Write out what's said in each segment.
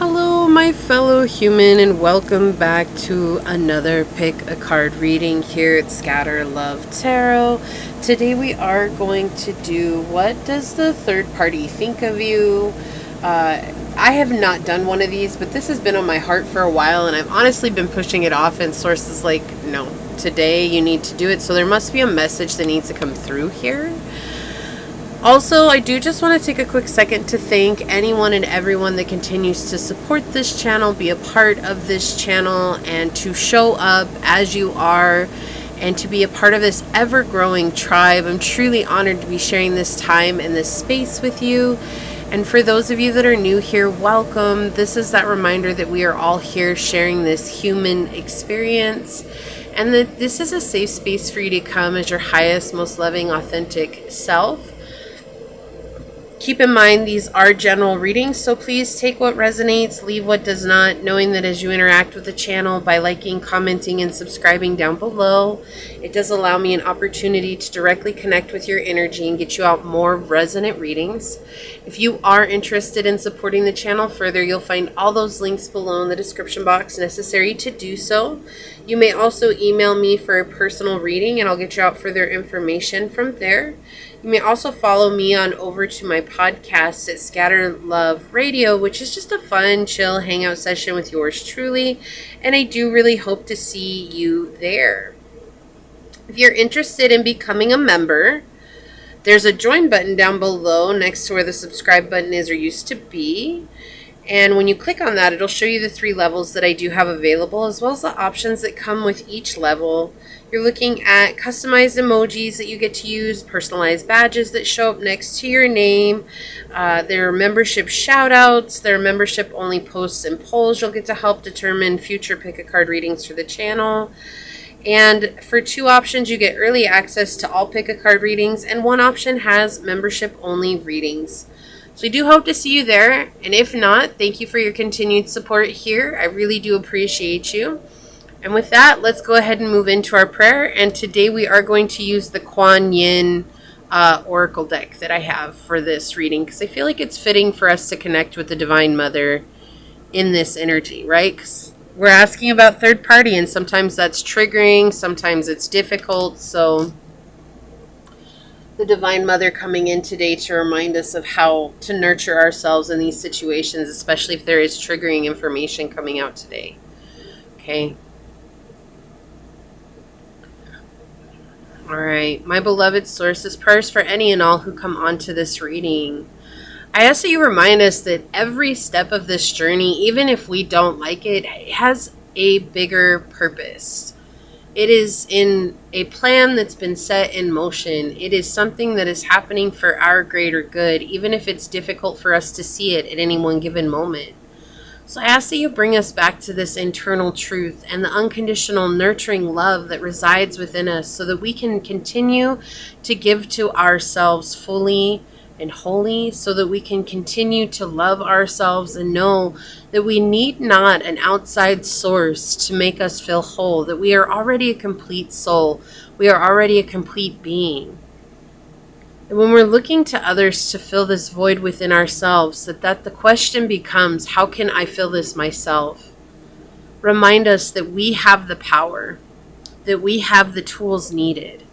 Hello, my fellow human, and welcome back to another pick a card reading here at Scatter Love Tarot. Today we are going to do what does the third party think of you? I have not done one of these, but this has been on my heart for a while, and I've honestly been pushing it off, and Source is like, no, today you need to do it. So there must be a message that needs to come through here. Also, I do just want to take a quick second to thank anyone and everyone that continues to support this channel, be a part of this channel, and to show up as you are, and to be a part of this ever-growing tribe. I'm truly honored to be sharing this time and this space with you. And for those of you that are new here, welcome. This is that reminder that we are all here sharing this human experience, and that this is a safe space for you to come as your highest, most loving, authentic self. Keep in mind, these are general readings, so please take what resonates, leave what does not, knowing that as you interact with the channel by liking, commenting, and subscribing down below, it does allow me an opportunity to directly connect with your energy and get you out more resonant readings. If you are interested in supporting the channel further, you'll find all those links below in the description box necessary to do so. You may also email me for a personal reading, and I'll get you out further information from there. You may also follow me on over to my podcast at Scatter Love Radio, which is just a fun, chill hangout session with yours truly, and I do really hope to see you there. If you're interested in becoming a member, there's a join button down below next to where the subscribe button is or used to be. And when you click on that, it'll show you the 3 levels that I do have available, as well as the options that come with each level. You're looking at customized emojis that you get to use, personalized badges that show up next to your name. There are membership shout-outs. There are membership-only posts and polls you'll get to help determine future pick-a-card readings for the channel. And for 2 options, you get early access to all pick-a-card readings, and 1 option has membership-only readings. So I do hope to see you there, and if not, thank you for your continued support here. I really do appreciate you. And with that, let's go ahead and move into our prayer. And today we are going to use the Kuan Yin Oracle deck that I have for this reading, because I feel like it's fitting for us to connect with the Divine Mother in this energy, right? 'Cause we're asking about third party, and sometimes that's triggering, sometimes it's difficult. So the Divine Mother coming in today to remind us of how to nurture ourselves in these situations, especially if there is triggering information coming out today. Okay. All right. My beloved Source, this prayer is for any and all who come onto this reading. I ask that you remind us that every step of this journey, even if we don't like it, has a bigger purpose. It is in a plan that's been set in motion. It is something that is happening for our greater good, even if it's difficult for us to see it at any one given moment. So I ask that you bring us back to this internal truth and the unconditional nurturing love that resides within us, so that we can continue to give to ourselves fully and wholly, so that we can continue to love ourselves and know that we need not an outside source to make us feel whole, that we are already a complete soul. We are already a complete being. And when we're looking to others to fill this void within ourselves, that the question becomes, how can I fill this myself? Remind us that we have the power, that we have the tools needed,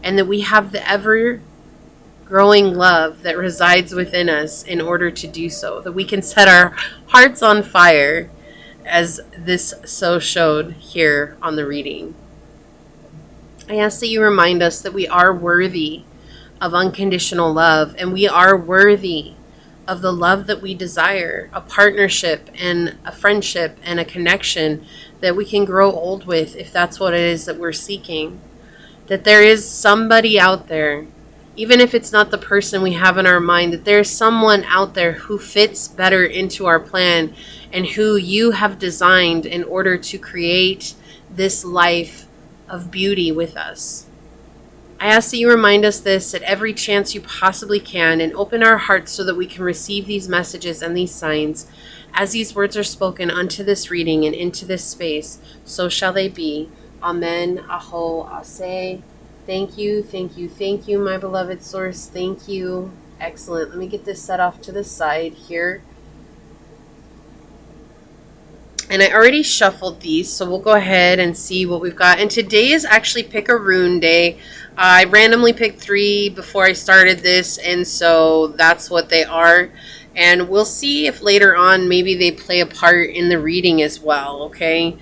and that we have the ever-growing love that resides within us in order to do so, that we can set our hearts on fire, as this so showed here on the reading. I ask that you remind us that we are worthy of unconditional love, and we are worthy of the love that we desire, a partnership and a friendship and a connection that we can grow old with, if that's what it is that we're seeking. That there is somebody out there, even if it's not the person we have in our mind, that there's someone out there who fits better into our plan and who you have designed in order to create this life of beauty with us. I ask that you remind us this at every chance you possibly can, and open our hearts so that we can receive these messages and these signs. As these words are spoken unto this reading and into this space, so shall they be. Amen. Aho. Ase. Thank you, thank you, thank you, my beloved Source. Thank you. Excellent. Let me get this set off to the side here. And I already shuffled these, so we'll go ahead and see what we've got. And today is actually Pick a Rune Day. I randomly picked 3 before I started this, and so that's what they are. And we'll see if later on maybe they play a part in the reading as well, okay?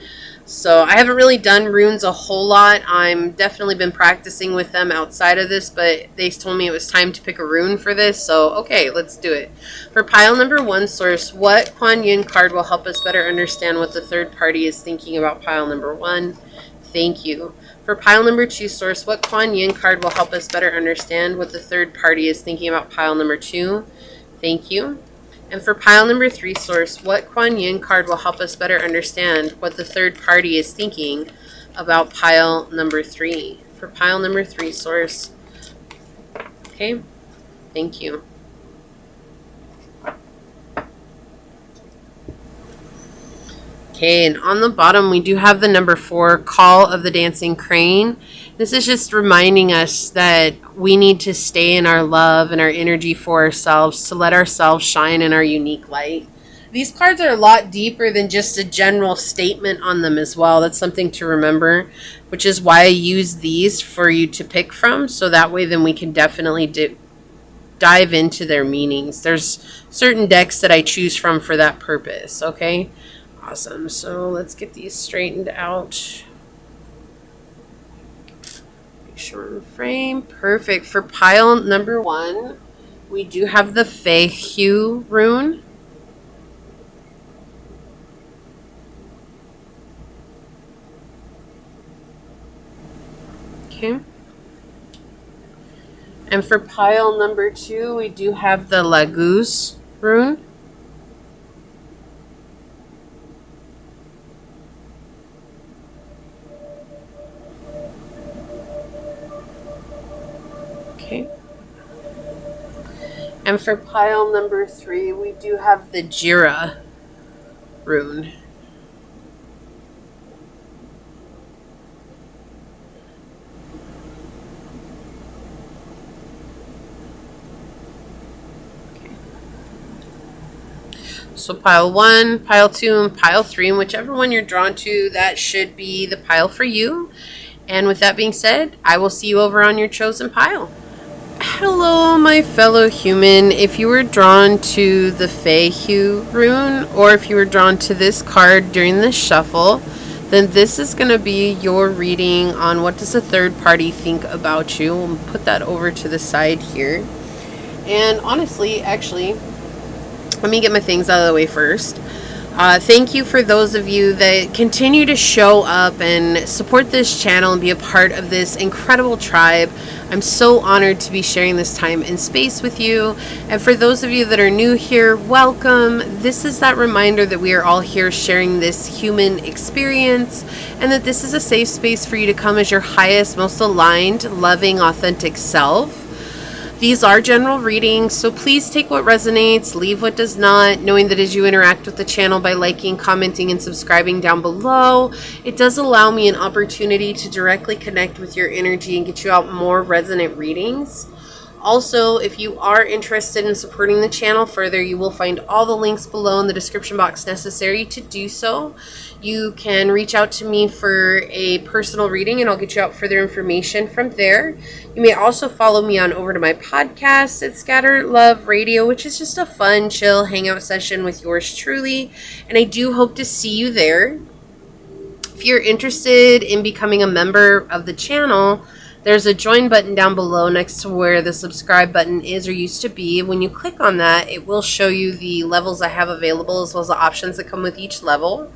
So I haven't really done runes a whole lot. I'm definitely been practicing with them outside of this, but they told me it was time to pick a rune for this, so okay, let's do it. For pile number 1, source, what Kuan Yin card will help us better understand what the third party is thinking about pile number 1? Thank you. For pile number 2, source, what Kuan Yin card will help us better understand what the third party is thinking about pile number 2? Thank you. And for pile number 3, source, what Kuan Yin card will help us better understand what the third party is thinking about pile number 3? For pile number 3, source. Okay, thank you. Okay, and on the bottom we do have the number 4, Call of the Dancing Crane. This is just reminding us that we need to stay in our love and our energy for ourselves, to let ourselves shine in our unique light. These cards are a lot deeper than just a general statement on them as well. That's something to remember, which is why I use these for you to pick from, so that way then we can definitely dive into their meanings. There's certain decks that I choose from for that purpose, okay? Awesome. So let's get these straightened out. Make sure in frame. Perfect. For pile number 1, we do have the Fei Hue rune. Okay. And for pile number 2, we do have the Laguz rune. Okay. And for pile number 3, we do have the Jira rune. Okay. So pile 1, pile 2, and pile 3, and whichever one you're drawn to, that should be the pile for you. And with that being said, I will see you over on your chosen pile. Hello, my fellow human. If you were drawn to the Fei Hue rune, or if you were drawn to this card during the shuffle, then this is going to be your reading on what does a third party think about you. We'll put that over to the side here. And honestly, actually, let me get my things out of the way first. Thank you for those of you that continue to show up and support this channel and be a part of this incredible tribe. I'm so honored to be sharing this time and space with you. And for those of you that are new here, welcome. This is that reminder that we are all here sharing this human experience, and that this is a safe space for you to come as your highest, most aligned, loving, authentic self. These are general readings, so please take what resonates, leave what does not, knowing that as you interact with the channel by liking, commenting, and subscribing down below, it does allow me an opportunity to directly connect with your energy and get you out more resonant readings. Also, if you are interested in supporting the channel further, you will find all the links below in the description box necessary to do so. You can reach out to me for a personal reading and I'll get you out further information from there. You may also follow me on over to my podcast at Scatter Love Radio, which is just a fun, chill hangout session with yours truly. And I do hope to see you there. If you're interested in becoming a member of the channel, there's a join button down below next to where the subscribe button is or used to be. When you click on that, it will show you the levels I have available as well as the options that come with each level.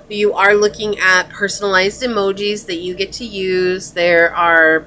You are looking at personalized emojis that you get to use. There are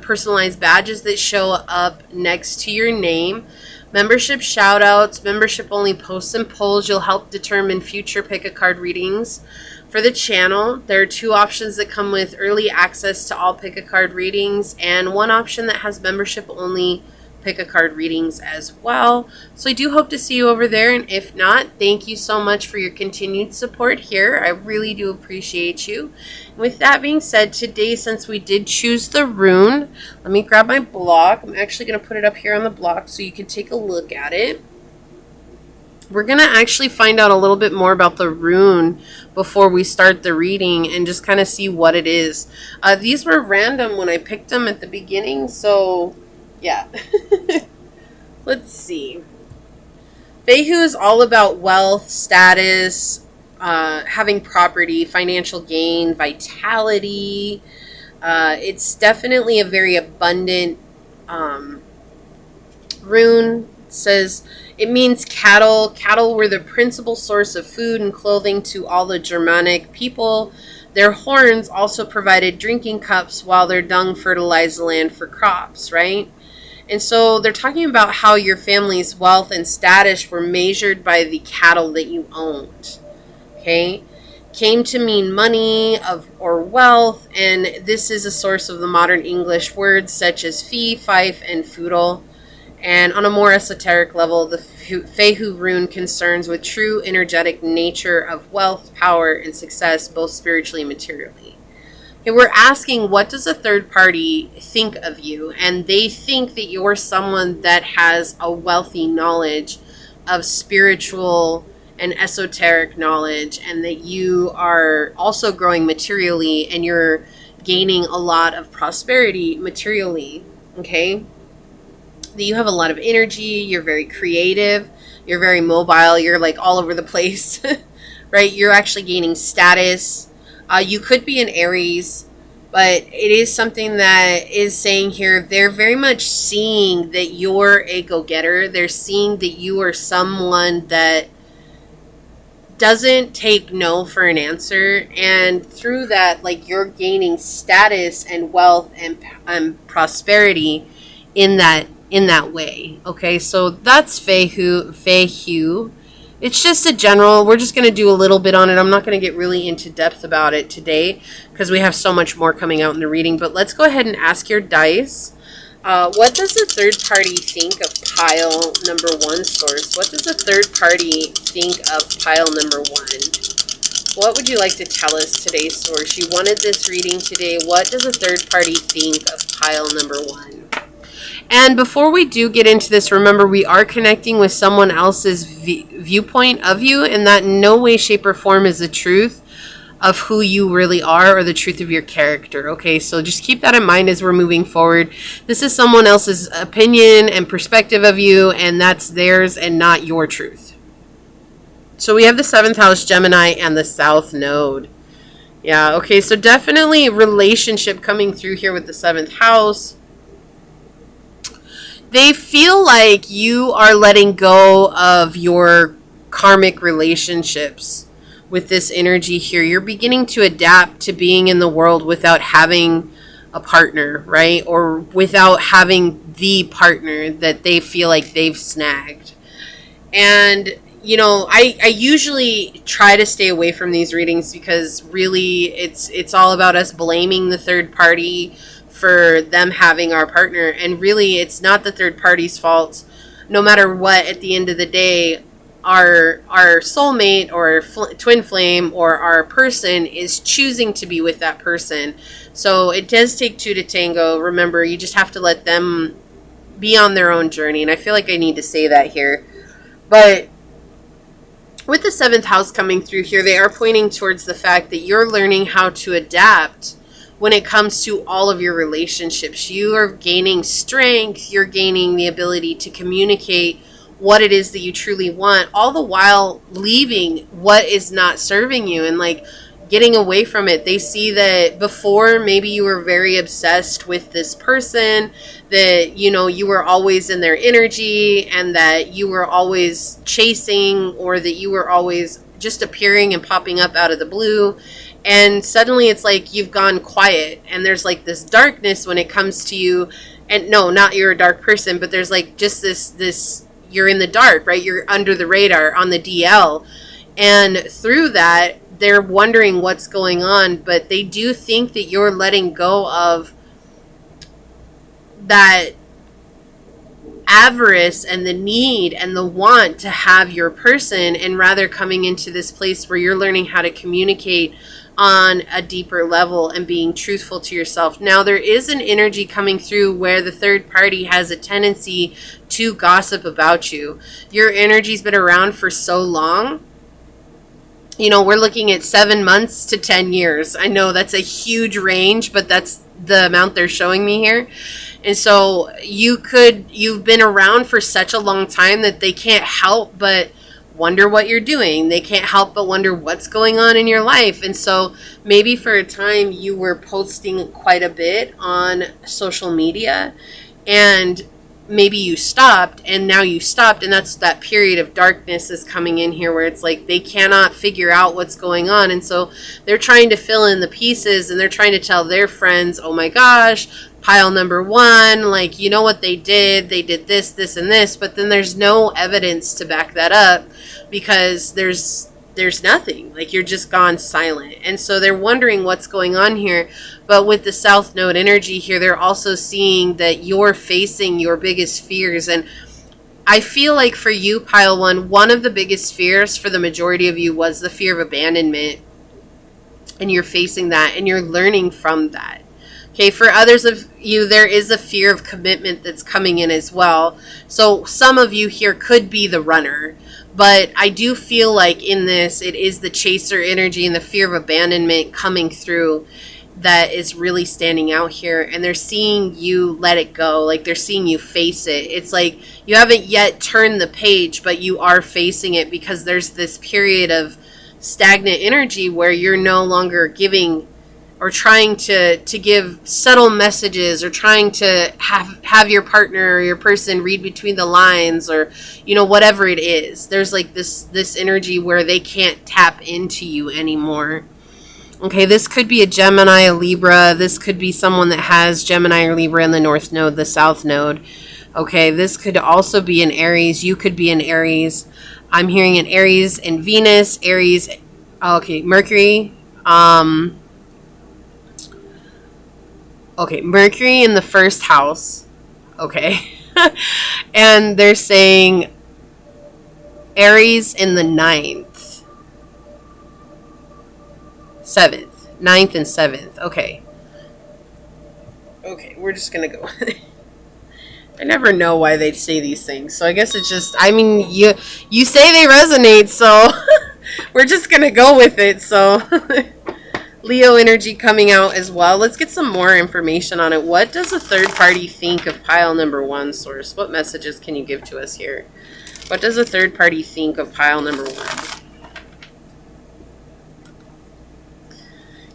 personalized badges that show up next to your name. Membership shoutouts, membership only posts and polls. You'll help determine future pick a card readings. For the channel, there are 2 options that come with early access to all pick a card readings, and 1 option that has membership only pick a card readings as well. So I do hope to see you over there, and if not, thank you so much for your continued support here. I really do appreciate you. With that being said, today, since we did choose the rune, let me grab my block. I'm actually going to put it up here on the block so you can take a look at it. We're going to actually find out a little bit more about the rune before we start the reading and just kind of see what it is. These were random when I picked them at the beginning, so yeah. Let's see. Fehu is all about wealth, status, having property, financial gain, vitality. It's definitely a very abundant rune. It says it means cattle. Cattle were the principal source of food and clothing to all the Germanic people. Their horns also provided drinking cups, while their dung fertilized the land for crops, right? And so they're talking about how your family's wealth and status were measured by the cattle that you owned. Okay? Came to mean money or wealth, and this is a source of the modern English words such as fee, fife, and feudal. And on a more esoteric level, the Fehu rune concerns with true energetic nature of wealth, power, and success, both spiritually and materially. Okay, we're asking, what does a third party think of you? And they think that you're someone that has a wealthy knowledge of spiritual and esoteric knowledge, and that you are also growing materially and you're gaining a lot of prosperity materially. Okay? That you have a lot of energy, you're very creative, you're very mobile, you're like all over the place, right? You're actually gaining status. You could be an Aries, but it is something that is saying here, they're very much seeing that you're a go-getter. They're seeing that you are someone that doesn't take no for an answer, and through that, like, you're gaining status and wealth and prosperity in that way. Okay, so that's Fehu. It's just a general. We're just going to do a little bit on it. I'm not going to get really into depth about it today because we have so much more coming out in the reading. But let's go ahead and ask your dice. What does the third party think of pile number one, source? What does the third party think of pile number one? What would you like to tell us today, source? You wanted this reading today. What does the third party think of pile number one? And before we do get into this, remember, we are connecting with someone else's viewpoint of you, and that in no way, shape, or form is the truth of who you really are or the truth of your character. Okay, so just keep that in mind as we're moving forward. This is someone else's opinion and perspective of you, and that's theirs and not your truth. So we have the 7th house, Gemini, and the South Node. Yeah, okay, so definitely relationship coming through here with the 7th house. They feel like you are letting go of your karmic relationships with this energy here. You're beginning to adapt to being in the world without having a partner, right? Or without having the partner that they feel like they've snagged. And, you know, I usually try to stay away from these readings because really it's all about us blaming the third party for them having our partner, and really it's not the third party's fault. No matter what, at the end of the day, our soulmate or twin flame or our person is choosing to be with that person. So it does take two to tango. Remember, you just have to let them be on their own journey, and I feel like I need to say that here. But with the 7th house coming through here, they are pointing towards the fact that you're learning how to adapt when it comes to all of your relationships. You are gaining strength, you're gaining the ability to communicate what it is that you truly want, all the while leaving what is not serving you and like getting away from it. They see that before maybe you were very obsessed with this person, that, you know, you were always in their energy and that you were always chasing, or that you were always just appearing and popping up out of the blue. And suddenly it's like you've gone quiet and there's like this darkness when it comes to you. And no, not you're a dark person, but there's like just this you're in the dark, right? You're under the radar on the DL. And through that, they're wondering what's going on, but they do think that you're letting go of that avarice and the need and the want to have your person, and rather coming into this place where you're learning how to communicate on a deeper level and being truthful to yourself. Now, there is an energy coming through where the third party has a tendency to gossip about you. Your energy's been around for so long. You know, we're looking at 7 months to 10 years. I know that's a huge range, but that's the amount they're showing me here. And so you've been around for such a long time that they can't help but wonder what you're doing. They can't help but wonder what's going on in your life. And so maybe for a time you were posting quite a bit on social media, and maybe you stopped, and now you stopped, and that's that period of darkness is coming in here where it's like they cannot figure out what's going on. And so they're trying to fill in the pieces, and they're trying to tell their friends, oh my gosh, pile number one, like, you know what they did this, this, and this, but then there's no evidence to back that up, because there's nothing. Like, you're just gone silent. And so they're wondering what's going on here. But with the South Node energy here, they're also seeing that you're facing your biggest fears. And I feel like for you, pile one of the biggest fears for the majority of you was the fear of abandonment. And you're facing that, and you're learning from that. Okay, for others of you, there is a fear of commitment that's coming in as well. So some of you here could be the runner. But I do feel like in this, it is the chaser energy and the fear of abandonment coming through that is really standing out here. And they're seeing you let it go. Like, they're seeing you face it. It's like you haven't yet turned the page, but you are facing it, because there's this period of stagnant energy where you're no longer giving or trying to give subtle messages, or trying to have your partner or your person read between the lines, or, you know, whatever it is. There's like this energy where they can't tap into you anymore. Okay, this could be a Gemini, a Libra. This could be someone that has Gemini or Libra in the North Node, the South Node. Okay, this could also be an Aries. You could be an Aries. I'm hearing an Aries and Venus, Aries, okay, Mercury, okay, Mercury in the first house. Okay. And they're saying Aries in the 9th. 7th. 9th and 7th. Okay. Okay, we're just going to go. I never know why they say these things. So I guess it's just, I mean, you say they resonate, so we're just going to go with it. So Leo energy coming out as well. Let's get some more information on it. What does a third party think of pile number one, source? What messages can you give to us here? What does a third party think of pile number one?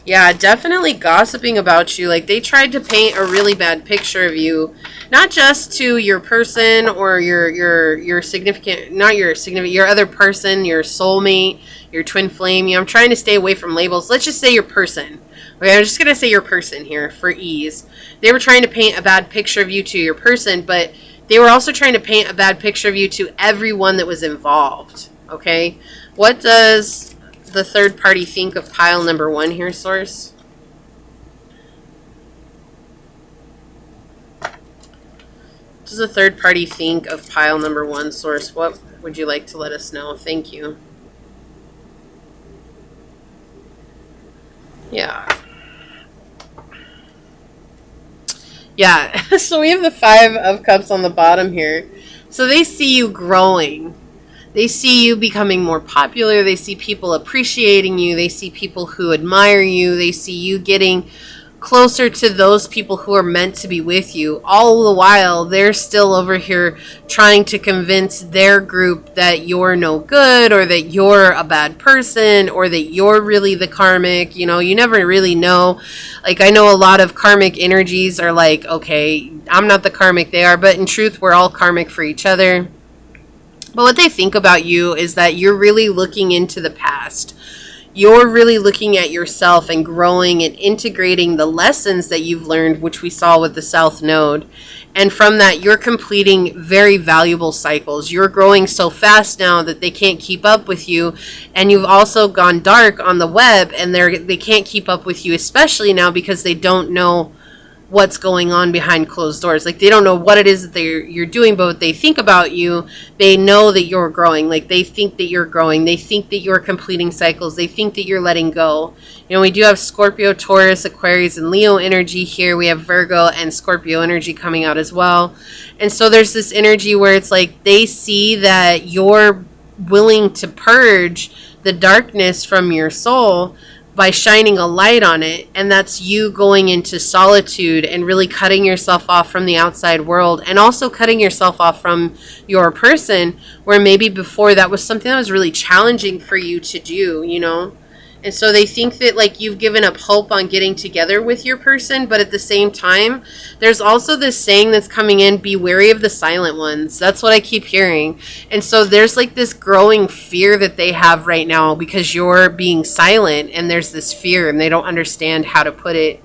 Yeah, definitely gossiping about you. Like, they tried to paint a really bad picture of you, not just to your person or your significant, not your significant, your other person, your soulmate, your twin flame. You know, I'm trying to stay away from labels. Let's just say your person. Okay, I'm just going to say your person here for ease. They were trying to paint a bad picture of you to your person, but they were also trying to paint a bad picture of you to everyone that was involved. Okay? What does the third party think of pile number one here, source? What does the third party think of pile number one, source? What would you like to let us know? Thank you. Yeah. Yeah, so we have the 5 of Cups on the bottom here. So they see you growing. They see you becoming more popular. They see people appreciating you. They see people who admire you. They see you getting closer to those people who are meant to be with you. All the while, they're still over here trying to convince their group that you're no good, or that you're a bad person, or that you're really the karmic. You know, you never really know. Like, I know a lot of karmic energies are like, okay, I'm not the karmic, they are, but in truth, we're all karmic for each other. But what they think about you is that you're really looking into the past. You're really looking at yourself and growing and integrating the lessons that you've learned, which we saw with the South Node. And from that, you're completing very valuable cycles. You're growing so fast now that they can't keep up with you. And you've also gone dark on the web, and they can't keep up with you, especially now because they don't know what's going on behind closed doors. Like, they don't know what it is that you're doing, but what they think about you, they know that you're growing. Like, they think that you're growing. They think that you're completing cycles. They think that you're letting go. You know, we do have Scorpio, Taurus, Aquarius, and Leo energy here. We have Virgo and Scorpio energy coming out as well. And so there's this energy where it's like they see that you're willing to purge the darkness from your soul by shining a light on it, and that's you going into solitude and really cutting yourself off from the outside world, and also cutting yourself off from your person, where maybe before that was something that was really challenging for you to do, you know. And so they think that, like, you've given up hope on getting together with your person, but at the same time, there's also this saying that's coming in, be wary of the silent ones. That's what I keep hearing. And so there's like this growing fear that they have right now because you're being silent, and there's this fear and they don't understand how to put it.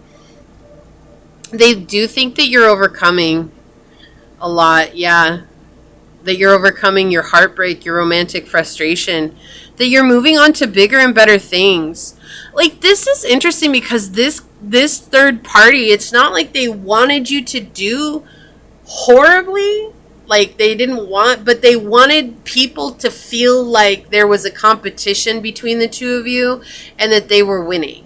They do think that you're overcoming a lot, yeah. That you're overcoming your heartbreak, your romantic frustration, that you're moving on to bigger and better things. Like, this is interesting because this third party, it's not like they wanted you to do horribly. Like, they didn't want, but they wanted people to feel like there was a competition between the two of you and that they were winning.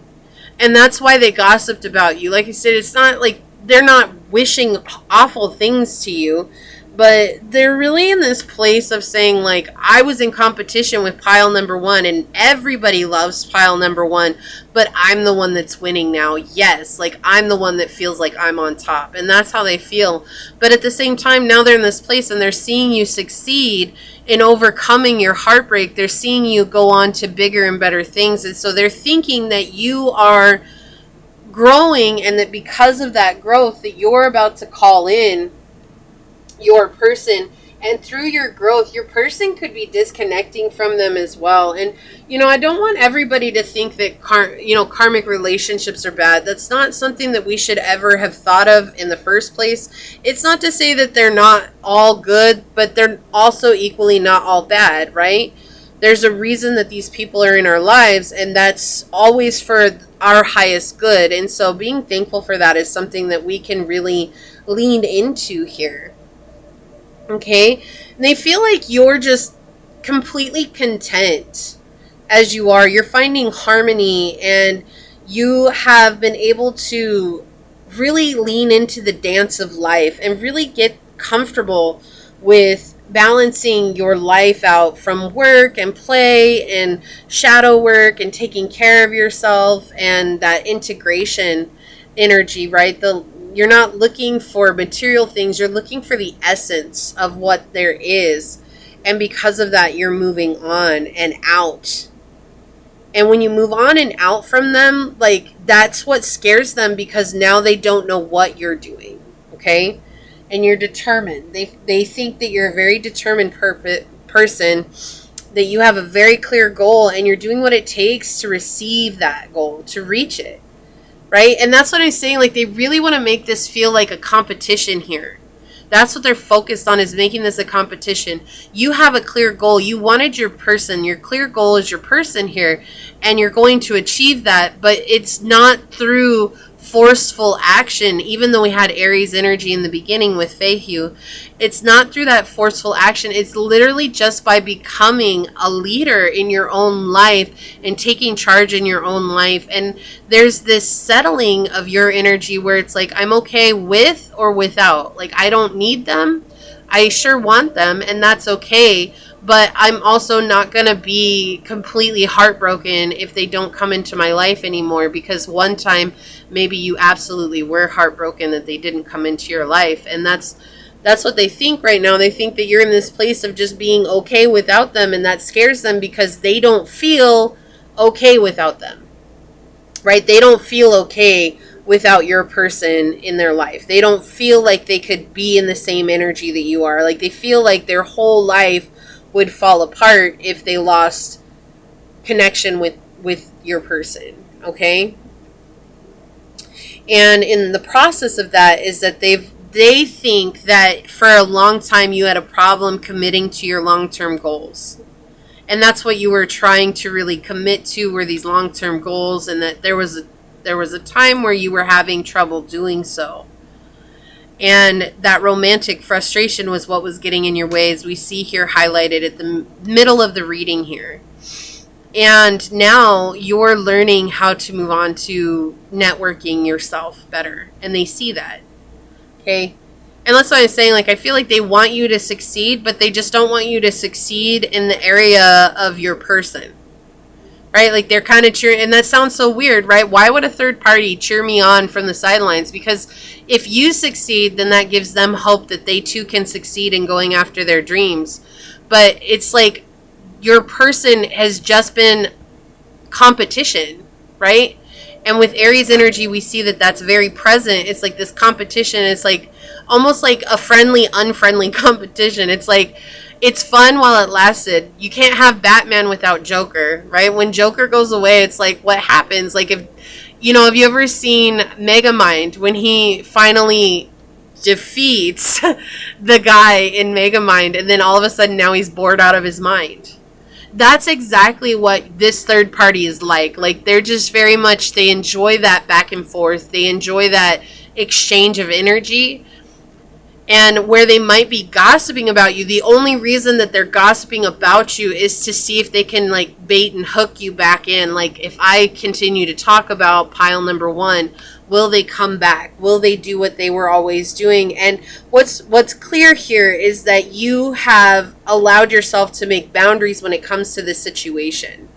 And that's why they gossiped about you. Like I said, it's not like they're not wishing awful things to you, but they're really in this place of saying, like, I was in competition with pile number one, and everybody loves pile number one, but I'm the one that's winning now. Yes, like, I'm the one that feels like I'm on top, and that's how they feel. But at the same time, now they're in this place, and they're seeing you succeed in overcoming your heartbreak. They're seeing you go on to bigger and better things, and so they're thinking that you are growing, and that because of that growth, that you're about to call in your person, and through your growth, your person could be disconnecting from them as well. And, you know, I don't want everybody to think that karmic relationships are bad. That's not something that we should ever have thought of in the first place. It's not to say that they're not all good, but they're also equally not all bad, right? There's a reason that these people are in our lives, and that's always for our highest good. And so being thankful for that is something that we can really lean into here. Okay? And they feel like you're just completely content as you are. You're finding harmony, and you have been able to really lean into the dance of life and really get comfortable with balancing your life out from work and play and shadow work and taking care of yourself, and that integration energy, right? You're not looking for material things. You're looking for the essence of what there is. And because of that, you're moving on and out. And when you move on and out from them, like, that's what scares them, because now they don't know what you're doing. Okay? And you're determined. They think that you're a very determined person, that you have a very clear goal, and you're doing what it takes to receive that goal, to reach it. Right? And that's what I'm saying. Like, they really want to make this feel like a competition here. That's what they're focused on, is making this a competition. You have a clear goal. You wanted your person. Your clear goal is your person here. And you're going to achieve that. But it's not through forceful action, even though we had Aries energy in the beginning with Feihu. It's not through that forceful action. It's literally just by becoming a leader in your own life and taking charge in your own life. And there's this settling of your energy where it's like, I'm okay with or without. Like, I don't need them. I sure want them, and that's okay. But I'm also not going to be completely heartbroken if they don't come into my life anymore, because one time maybe you absolutely were heartbroken that they didn't come into your life. And that's what they think right now. They think that you're in this place of just being okay without them, and that scares them because they don't feel okay without them. Right? They don't feel okay without your person in their life. They don't feel like they could be in the same energy that you are. Like, they feel like their whole life would fall apart if they lost connection with your person. Okay? And in the process of that is that they think that for a long time you had a problem committing to your long-term goals. And that's what you were trying to really commit to, were these long-term goals, and that there was a time where you were having trouble doing so. And that romantic frustration was what was getting in your way, as we see here highlighted at the middle of the reading here. And now you're learning how to move on to networking yourself better. And they see that. Okay? And that's why I'm saying, like, I feel like they want you to succeed, but they just don't want you to succeed in the area of your person. Right? Like, they're kind of cheering, and that sounds so weird, right? Why would a third party cheer me on from the sidelines? Because if you succeed, then that gives them hope that they too can succeed in going after their dreams. But it's like your person has just been competition, right? And with Aries energy, we see that that's very present. It's like this competition. It's like almost like a friendly, unfriendly competition. It's like, it's fun while it lasted. You can't have Batman without Joker, right? When Joker goes away, it's like, what happens? Like, if, you know, have you ever seen Megamind when he finally defeats the guy in Megamind, and then all of a sudden now he's bored out of his mind? That's exactly what this third party is like. Like, they're just very much, they enjoy that back and forth. They enjoy that exchange of energy. And where they might be gossiping about you, the only reason that they're gossiping about you is to see if they can, like, bait and hook you back in. Like, if I continue to talk about pile number one, will they come back? Will they do what they were always doing? And what's clear here is that you have allowed yourself to make boundaries when it comes to this situation.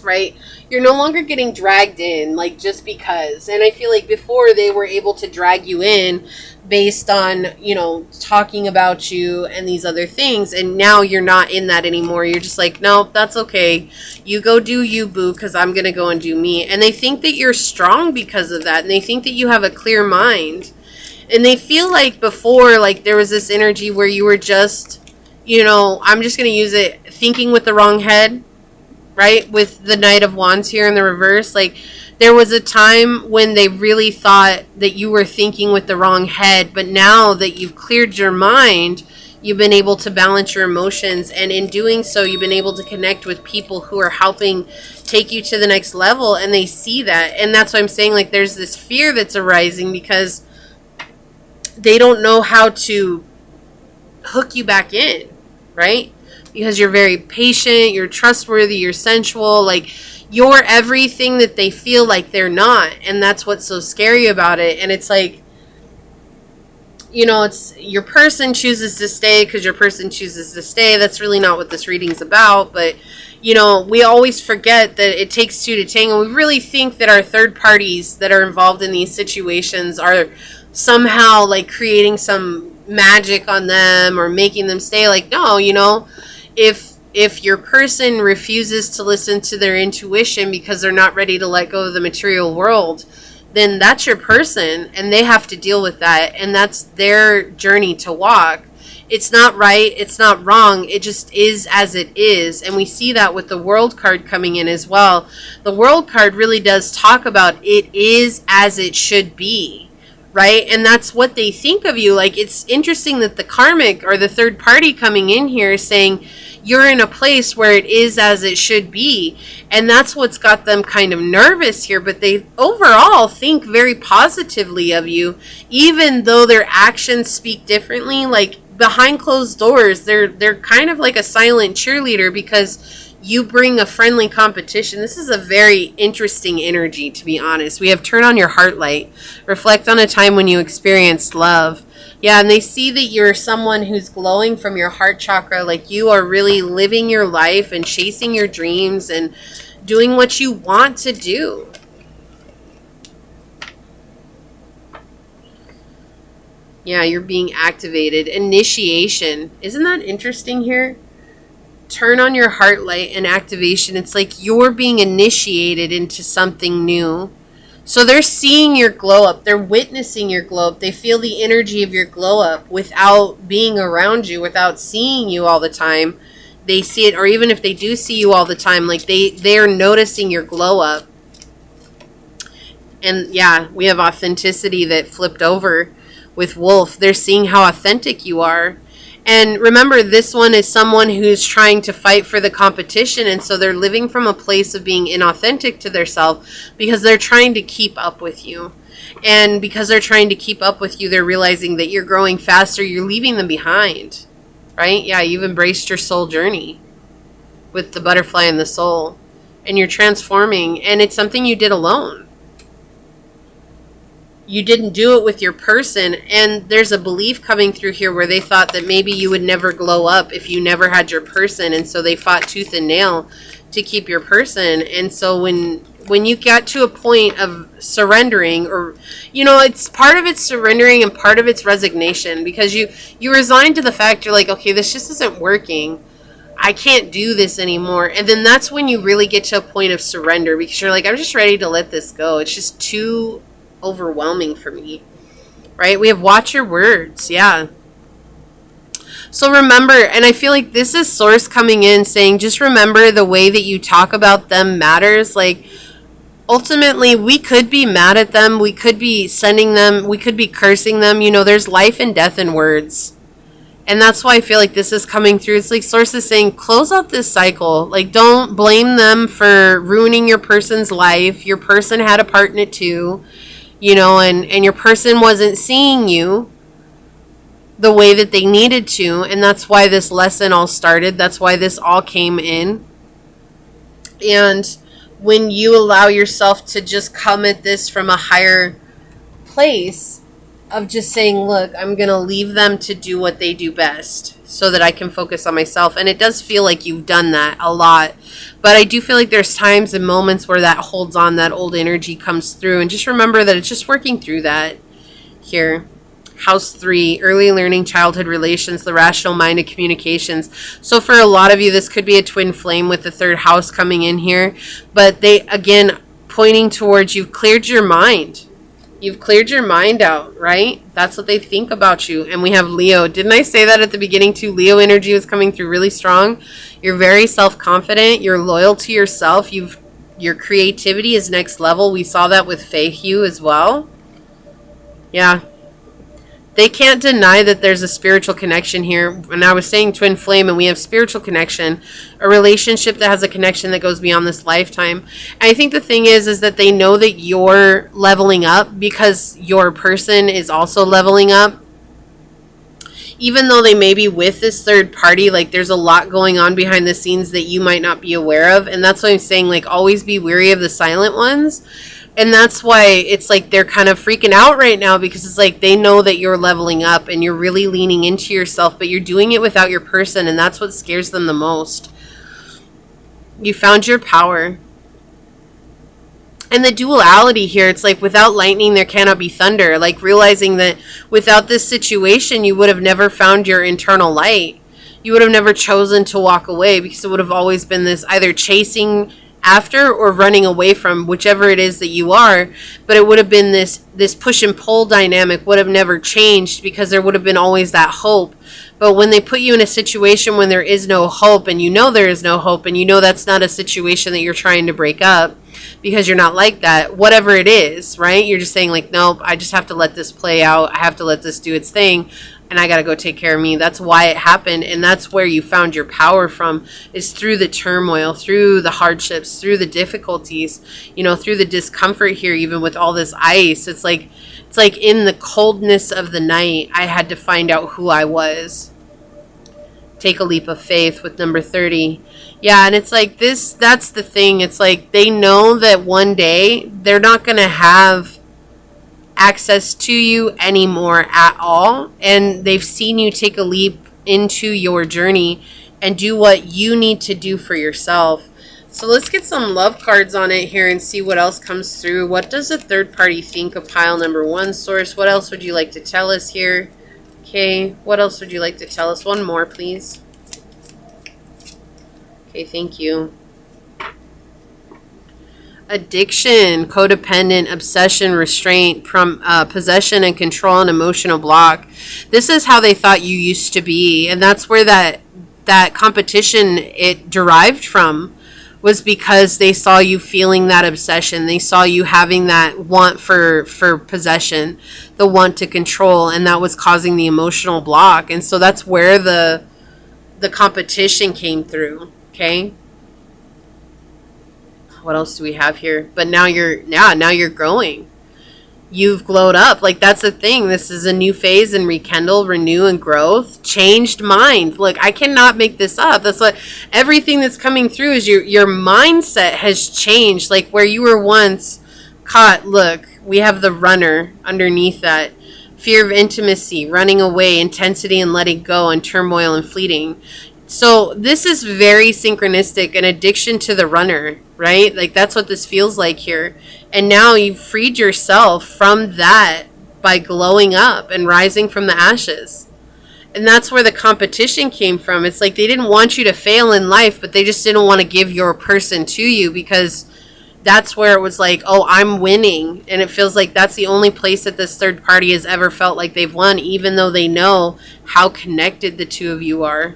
Right? You're no longer getting dragged in, like, just because. And I feel like before they were able to drag you in based on, you know, talking about you and these other things, and now you're not in that anymore. You're just like, no, that's okay. You go do you, boo, because I'm going to go and do me. And they think that you're strong because of that, and they think that you have a clear mind. And they feel like before, like, there was this energy where you were just, you know, I'm just going to use it, thinking with the wrong head. Right? With the Knight of Wands here in the reverse. Like, there was a time when they really thought that you were thinking with the wrong head. But now that you've cleared your mind, you've been able to balance your emotions. And in doing so, you've been able to connect with people who are helping take you to the next level. And they see that. And that's why I'm saying, like, there's this fear that's arising because they don't know how to hook you back in. Right? Because you're very patient, you're trustworthy, you're sensual, like, you're everything that they feel like they're not. And that's what's so scary about it. And it's like, you know, it's your person chooses to stay because your person chooses to stay. That's really not what this reading's about. But, you know, we always forget that it takes two to tango. We really think that our third parties that are involved in these situations are somehow, like, creating some magic on them or making them stay. Like, no, you know, if your person refuses to listen to their intuition because they're not ready to let go of the material world, then that's your person and they have to deal with that, and that's their journey to walk. It's not right, it's not wrong, it just is as it is. And we see that with the World card coming in as well. The World card really does talk about it is as it should be. Right? And that's what they think of you. Like, it's interesting that the karmic or the third party coming in here is saying you're in a place where it is as it should be. And that's what's got them kind of nervous here. But they overall think very positively of you, even though their actions speak differently. Like, behind closed doors, they're kind of like a silent cheerleader because you bring a friendly competition. This is a very interesting energy, to be honest. We have turn on your heart light. Reflect on a time when you experienced love. Yeah, and they see that you're someone who's glowing from your heart chakra. Like, you are really living your life and chasing your dreams and doing what you want to do. Yeah, you're being activated. Initiation. Isn't that interesting here? Turn on your heart light and activation. It's like you're being initiated into something new. So they're seeing your glow up. They're witnessing your glow up. They feel the energy of your glow up without being around you, without seeing you all the time. They see it, or even if they do see you all the time, like they're noticing your glow up. And yeah, we have authenticity that flipped over with Wolf. They're seeing how authentic you are. And remember, this one is someone who's trying to fight for the competition, and so they're living from a place of being inauthentic to their self because they're trying to keep up with you. And because they're trying to keep up with you, they're realizing that you're growing faster, you're leaving them behind, right? Yeah, you've embraced your soul journey with the butterfly and the soul, and you're transforming, and it's something you did alone. You didn't do it with your person, and there's a belief coming through here where they thought that maybe you would never glow up if you never had your person, and so they fought tooth and nail to keep your person. And so when you got to a point of surrendering, or it's part of it's surrendering and part of it's resignation, because you resign to the fact, you're like, okay, this just isn't working, I can't do this anymore. And then that's when you really get to a point of surrender, because you're like, I'm just ready to let this go. It's just too overwhelming for me, right? We have watch your words. Yeah. So remember, and I feel like this is source coming in saying, just remember the way that you talk about them matters. Like, ultimately, we could be mad at them, we could be sending them, we could be cursing them. There's life and death in words. And that's why I feel like this is coming through. It's like source is saying, close out this cycle. Like, don't blame them for ruining your person's life. Your person had a part in it too. And your person wasn't seeing you the way that they needed to. And that's why this lesson all started. That's why this all came in. And when you allow yourself to just come at this from a higher place of just saying, look, I'm going to leave them to do what they do best so that I can focus on myself. And it does feel like you've done that a lot. But I do feel like there's times and moments where that holds on, that old energy comes through. And just remember that it's just working through that here. House 3, early learning, childhood relations, the rational mind, and communications. So for a lot of you, this could be a twin flame with the third house coming in here. But they, again, pointing towards you've cleared your mind. You've cleared your mind out, right? That's what they think about you. And we have Leo. Didn't I say that at the beginning too? Leo energy was coming through really strong. You're very self-confident. You're loyal to yourself. Your creativity is next level. We saw that with Fei Hugh as well. Yeah. They can't deny that there's a spiritual connection here. And I was saying twin flame, and we have spiritual connection, a relationship that has a connection that goes beyond this lifetime. And I think the thing is that they know that you're leveling up because your person is also leveling up. Even though they may be with this third party, like there's a lot going on behind the scenes that you might not be aware of. And that's why I'm saying, like, always be wary of the silent ones. And that's why it's like they're kind of freaking out right now, because it's like they know that you're leveling up and you're really leaning into yourself, but you're doing it without your person, and that's what scares them the most. You found your power. And the duality here, it's like without lightning there cannot be thunder. Like realizing that without this situation you would have never found your internal light. You would have never chosen to walk away, because it would have always been this either chasing after or running away from, whichever it is that you are. But it would have been this push and pull dynamic would have never changed, because there would have been always that hope. But when they put you in a situation when there is no hope, and you know there is no hope, and you know that's not a situation that you're trying to break up, because you're not like that, whatever it is, right? You're just saying like, nope, I just have to let this play out. I have to let this do its thing, and I got to go take care of me. That's why it happened. And that's where you found your power from, is through the turmoil, through the hardships, through the difficulties, through the discomfort here, even with all this ice. It's like in the coldness of the night, I had to find out who I was. Take a leap of faith with number 30. Yeah, and it's like this, that's the thing. It's like they know that one day they're not going to have access to you anymore at all, and they've seen you take a leap into your journey and do what you need to do for yourself. So let's get some love cards on it here and see what else comes through. What does the third party think of pile number 1, source? What else would you like to tell us here? Okay, what else would you like to tell us? One more, please. Okay, thank you. Addiction, codependent, obsession, restraint, possession and control, and emotional block. This is how they thought you used to be. And that's where that competition, it derived from, was because they saw you feeling that obsession. They saw you having that want for possession, the want to control, and that was causing the emotional block. And so that's where the competition came through, okay? What else do we have here? But now you're growing. you've glowed up. Like, that's the thing. This is a new phase and rekindle, renew, and growth. Changed mind. Look, I cannot make this up. That's what everything that's coming through is your mindset has changed. Like, where you were once caught, look, we have the runner underneath that. Fear of intimacy, running away, intensity and letting go, and turmoil and fleeting. So this is very synchronistic, an addiction to the runner, right? Like, that's what this feels like here. And now you've freed yourself from that by glowing up and rising from the ashes. And that's where the competition came from. It's like they didn't want you to fail in life, but they just didn't want to give your person to you, because that's where it was like, oh, I'm winning. And it feels like that's the only place that this third party has ever felt like they've won, even though they know how connected the two of you are.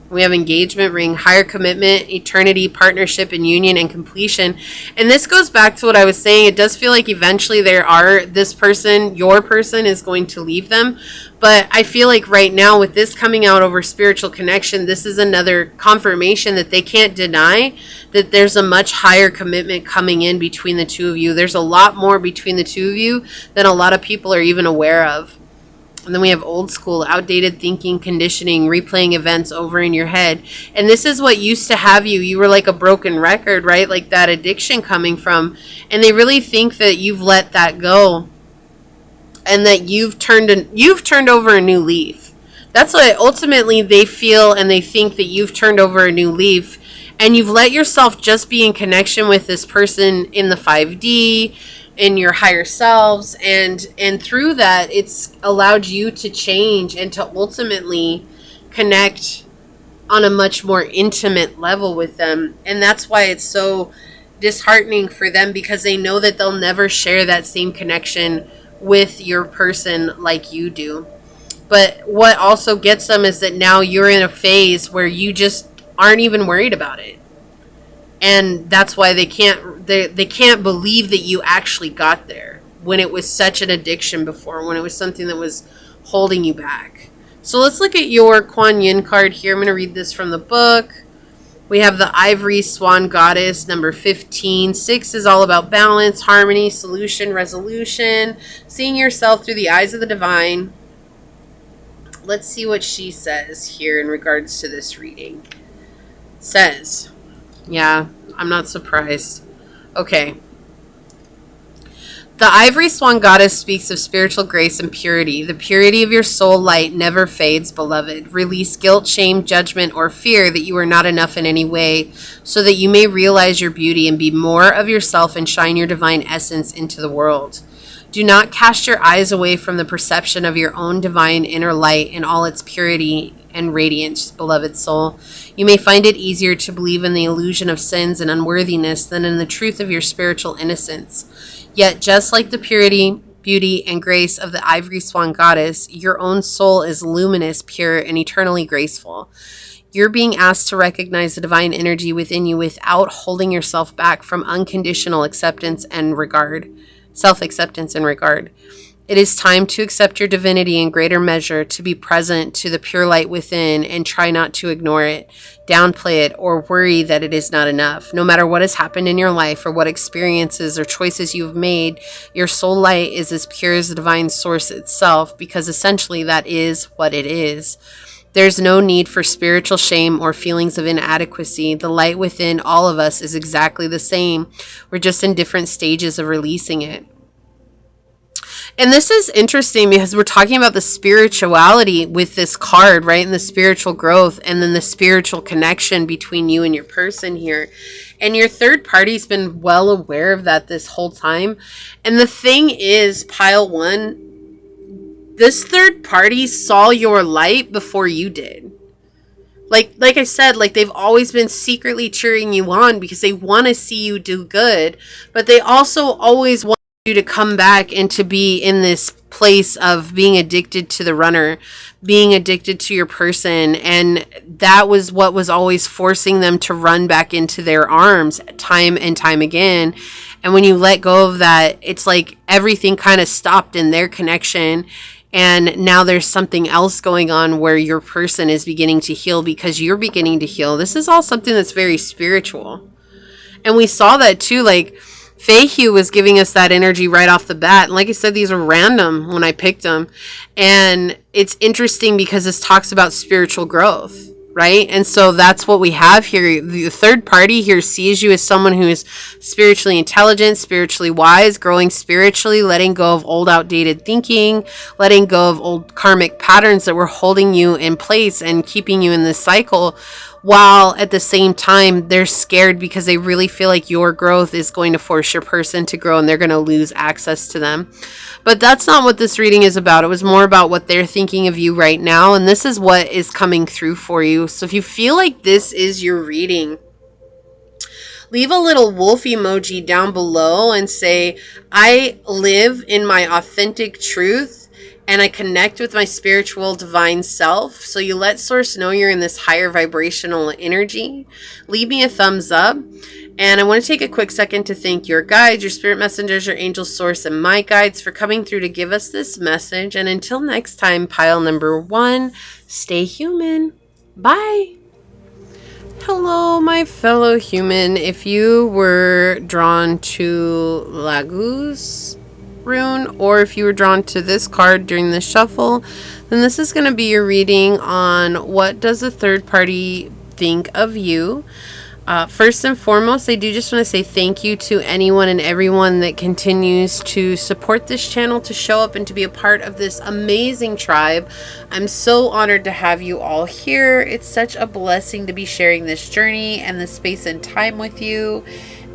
We have engagement ring, higher commitment, eternity, partnership, and union, and completion. And this goes back to what I was saying. It does feel like eventually this person, your person, is going to leave them. But I feel like right now, with this coming out over spiritual connection, this is another confirmation that they can't deny that there's a much higher commitment coming in between the two of you. There's a lot more between the two of you than a lot of people are even aware of. And then we have old school, outdated thinking, conditioning, replaying events over in your head. And this is what used to have you. You were like a broken record, right? Like that addiction coming from. And they really think that you've let that go. And that you've turned over a new leaf. That's what ultimately they feel, and they think that you've turned over a new leaf. And you've let yourself just be in connection with this person in the 5D, in your higher selves, and through that it's allowed you to change and to ultimately connect on a much more intimate level with them. And that's why it's so disheartening for them, because they know that they'll never share that same connection with your person like you do. But what also gets them is that now you're in a phase where you just aren't even worried about it. And that's why they can't believe that you actually got there, when it was such an addiction before, when it was something that was holding you back. So let's look at your Kuan Yin card here. I'm going to read this from the book. We have the Ivory Swan Goddess, number 15. 6 is all about balance, harmony, solution, resolution, seeing yourself through the eyes of the divine. Let's see what she says here in regards to this reading. Says, yeah, I'm not surprised. Okay. The Ivory Swan Goddess speaks of spiritual grace and purity. The purity of your soul light never fades, beloved. Release guilt, shame, judgment, or fear that you are not enough in any way, so that you may realize your beauty and be more of yourself and shine your divine essence into the world. Do not cast your eyes away from the perception of your own divine inner light in all its purity and radiance, beloved soul. You may find it easier to believe in the illusion of sins and unworthiness than in the truth of your spiritual innocence. Yet, just like the purity, beauty, and grace of the Ivory Swan Goddess, your own soul is luminous, pure, and eternally graceful. You're being asked to recognize the divine energy within you without holding yourself back from unconditional acceptance and regard. Self-acceptance and regard. It is time to accept your divinity in greater measure, to be present to the pure light within, and try not to ignore it, downplay it, or worry that it is not enough. No matter what has happened in your life or what experiences or choices you have made, your soul light is as pure as the divine source itself, because essentially that is what it is. There's no need for spiritual shame or feelings of inadequacy. The light within all of us is exactly the same. We're just in different stages of releasing it. And this is interesting because we're talking about the spirituality with this card, right? And the spiritual growth, and then the spiritual connection between you and your person here. And your third party's been well aware of that this whole time. And the thing is, pile one, this third party saw your light before you did. Like I said, like they've always been secretly cheering you on because they want to see you do good, but they also always want you to come back and to be in this place of being addicted to the runner, being addicted to your person. And that was what was always forcing them to run back into their arms time and time again. And when you let go of that, it's like everything kind of stopped in their connection. And now there's something else going on where your person is beginning to heal because you're beginning to heal. This is all something that's very spiritual. And we saw that too, like Feihu was giving us that energy right off the bat. And like I said, these are random when I picked them. And it's interesting because this talks about spiritual growth, right? And so that's what we have here. The third party here sees you as someone who is spiritually intelligent, spiritually wise, growing spiritually, letting go of old outdated thinking, letting go of old karmic patterns that were holding you in place and keeping you in this cycle, while at the same time they're scared because they really feel like your growth is going to force your person to grow and they're going to lose access to them. But that's not what this reading is about. It was more about what they're thinking of you right now, and this is what is coming through for you. So if you feel like this is your reading, leave a little wolf emoji down below and say, I live in my authentic truth and I connect with my spiritual divine self. So you let source know you're in this higher vibrational energy. Leave me a thumbs up. And I want to take a quick second to thank your guides, your spirit messengers, your angel source, and my guides for coming through to give us this message. And until next time, pile number 1, stay human. Bye. Hello, my fellow human. If you were drawn to Lagu's rune, or if you were drawn to this card during the shuffle, then this is going to be your reading on what does a third party think of you. First and foremost, I do just want to say thank you to anyone and everyone that continues to support this channel, to show up and to be a part of this amazing tribe. I'm so honored to have you all here. It's such a blessing to be sharing this journey and this space and time with you.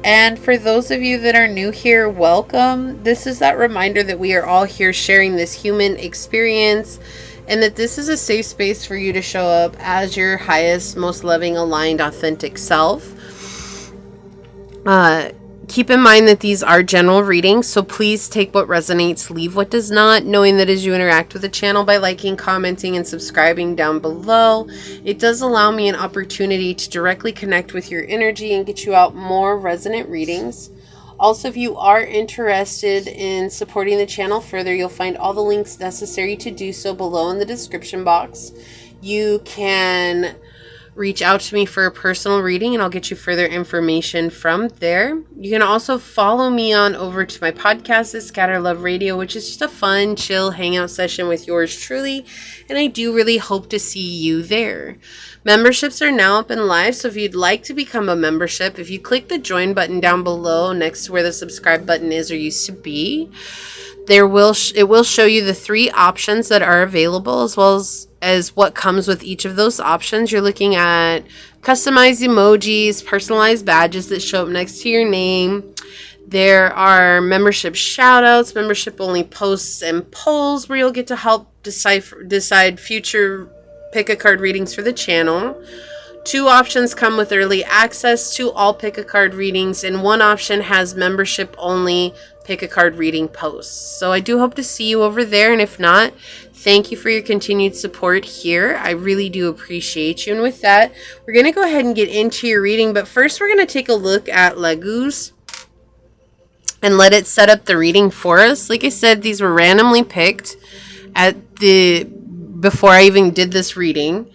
And for those of you that are new here, welcome. This is that reminder that we are all here sharing this human experience, and that this is a safe space for you to show up as your highest, most loving, aligned, authentic self. Keep in mind that these are general readings, so please take what resonates, leave what does not, knowing that as you interact with the channel by liking, commenting, and subscribing down below, it does allow me an opportunity to directly connect with your energy and get you out more resonant readings. Also, if you are interested in supporting the channel further, you'll find all the links necessary to do so below in the description box. You can reach out to me for a personal reading and I'll get you further information from there. You can also follow me on over to my podcast, the Scatter Love Radio, which is just a fun, chill hangout session with yours truly. And I do really hope to see you there. Memberships are now up and live, so if you'd like to become a membership, if you click the join button down below next to where the subscribe button is or used to be, it will show you the 3 options that are available, as well as what comes with each of those options. You're looking at customized emojis, personalized badges that show up next to your name. There are membership shoutouts, membership only posts and polls where you'll get to help decide future pick a card readings for the channel. 2 options come with early access to all pick a card readings, and 1 option has membership only pick a card reading posts. So I do hope to see you over there, and if not, thank you for your continued support here. I really do appreciate you. And with that, we're going to go ahead and get into your reading, but first we're going to take a look at Lagu's and let it set up the reading for us. Like I said, these were randomly picked before I even did this reading.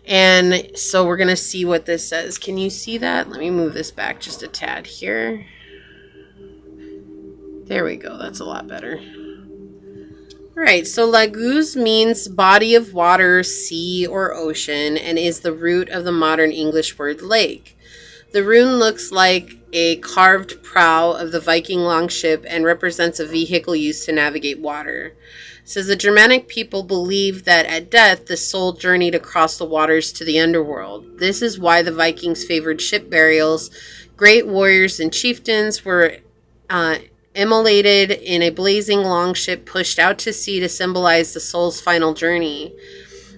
And so we're going to see what this says. Can you see that? Let me move this back just a tad here. There we go. That's a lot better. All right. So Laguz means body of water, sea, or ocean, and is the root of the modern English word lake. The rune looks like a carved prow of the Viking longship and represents a vehicle used to navigate water. It says the Germanic people believed that at death, the soul journeyed across the waters to the underworld. This is why the Vikings favored ship burials. Great warriors and chieftains were immolated in a blazing longship pushed out to sea to symbolize the soul's final journey.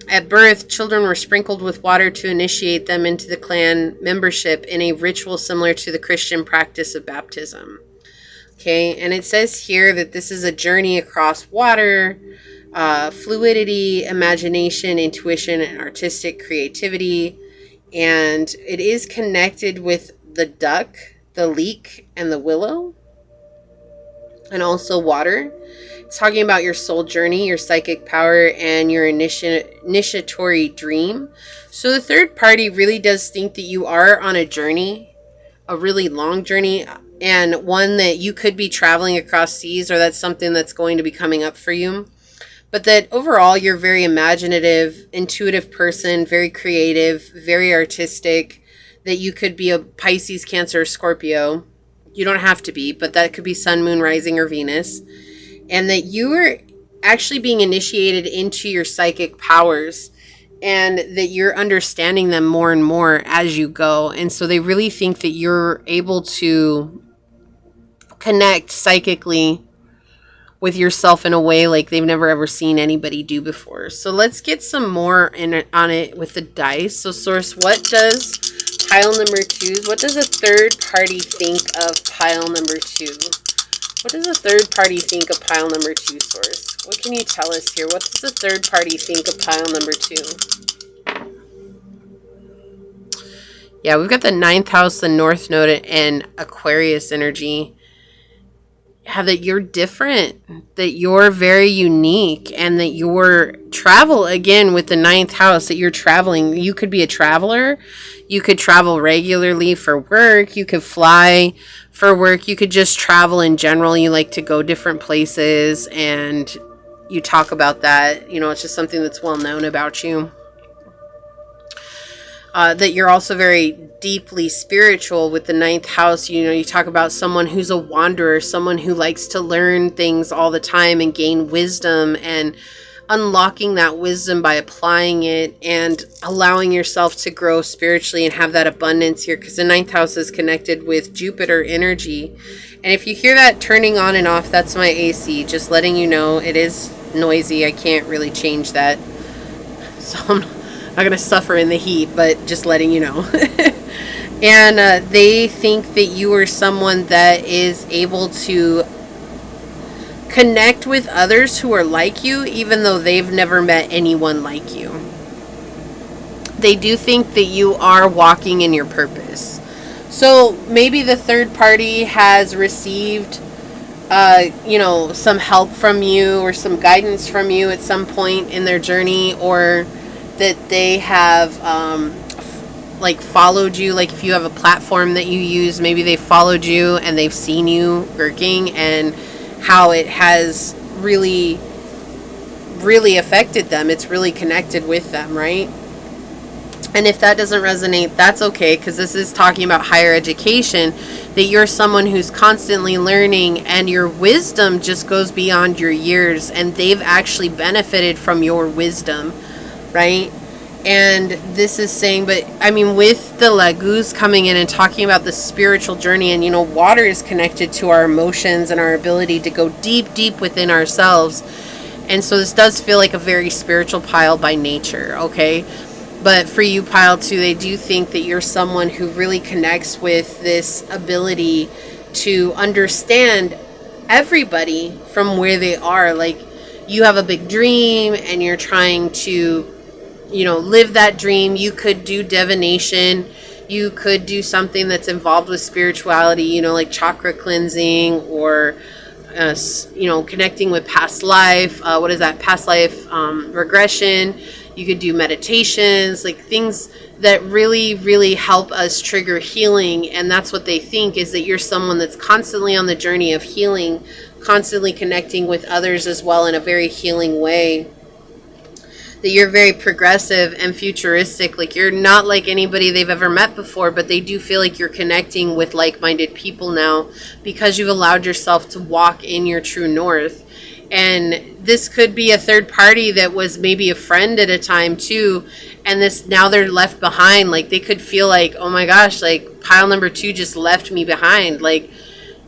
At birth, children were sprinkled with water to initiate them into the clan membership in a ritual similar to the Christian practice of baptism. Okay, and it says here that this is a journey across water, fluidity, imagination, intuition, and artistic creativity. And it is connected with the duck, the leek, and the willow, and also water. It's talking about your soul journey, your psychic power, and your initiatory dream. So the third party really does think that you are on a journey, a really long journey. and one that you could be traveling across seas, or that's something that's going to be coming up for you. But that overall, you're a very imaginative, intuitive person, very creative, very artistic, that you could be a Pisces, Cancer, or Scorpio. You don't have to be, but that could be Sun, Moon, Rising, or Venus. And that you are actually being initiated into your psychic powers, and that you're understanding them more and more as you go. And so they really think that you're able to connect psychically with yourself in a way like they've never ever seen anybody do before. So let's get some more on it with the dice. So source, what does pile number 2, what does a third party think of pile number 2? What does a third party think of pile number 2, source? What can you tell us here? What does the third party think of pile number 2? Yeah, we've got the 9th house, the North Node, and Aquarius energy. Yeah, that you're different, that you're very unique, and that your travel, again, with the 9th house, that you're traveling. You could be a traveler. You could travel regularly for work. You could fly for work. You could just travel in general. You like to go different places, and you talk about that. You know, it's just something that's well known about you. That you're also very deeply spiritual with the 9th house. You know, you talk about someone who's a wanderer, someone who likes to learn things all the time and gain wisdom, and unlocking that wisdom by applying it and allowing yourself to grow spiritually and have that abundance here, because the 9th house is connected with Jupiter energy. And if you hear that turning on and off, that's my AC, just letting you know. It is noisy. I can't really change that, so I'm not going to suffer in the heat, but just letting you know. And they think that you are someone that is able to connect with others who are like you, even though they've never met anyone like you. They do think that you are walking in your purpose. So maybe the third party has received some help from you or some guidance from you at some point in their journey, or that they have followed you. Like if you have a platform that you use, maybe they followed you and they've seen you working and how it has really, really affected them. It's really connected with them, right? And if that doesn't resonate, that's okay, because this is talking about higher education, that you're someone who's constantly learning, and your wisdom just goes beyond your years, and they've actually benefited from your wisdom, right? And this is saying, but I mean, with the Laguz coming in and talking about the spiritual journey, and water is connected to our emotions and our ability to go deep, deep within ourselves. And so this does feel like a very spiritual pile by nature, okay? But for you, pile 2, they do think that you're someone who really connects with this ability to understand everybody from where they are. Like, you have a big dream and you're trying to live that dream. You could do divination. You could do something that's involved with spirituality, like chakra cleansing, or, connecting with past life. What is that? Past life regression. You could do meditations, like things that really, really help us trigger healing. And that's what they think, is that you're someone that's constantly on the journey of healing, constantly connecting with others as well in a very healing way. That you're very progressive and futuristic. Like, you're not like anybody they've ever met before, but they do feel like you're connecting with like-minded people now because you've allowed yourself to walk in your true north. And this could be a third party that was maybe a friend at a time too, and now they're left behind. Like, they could feel like, oh my gosh, like pile number 2 just left me behind. Like,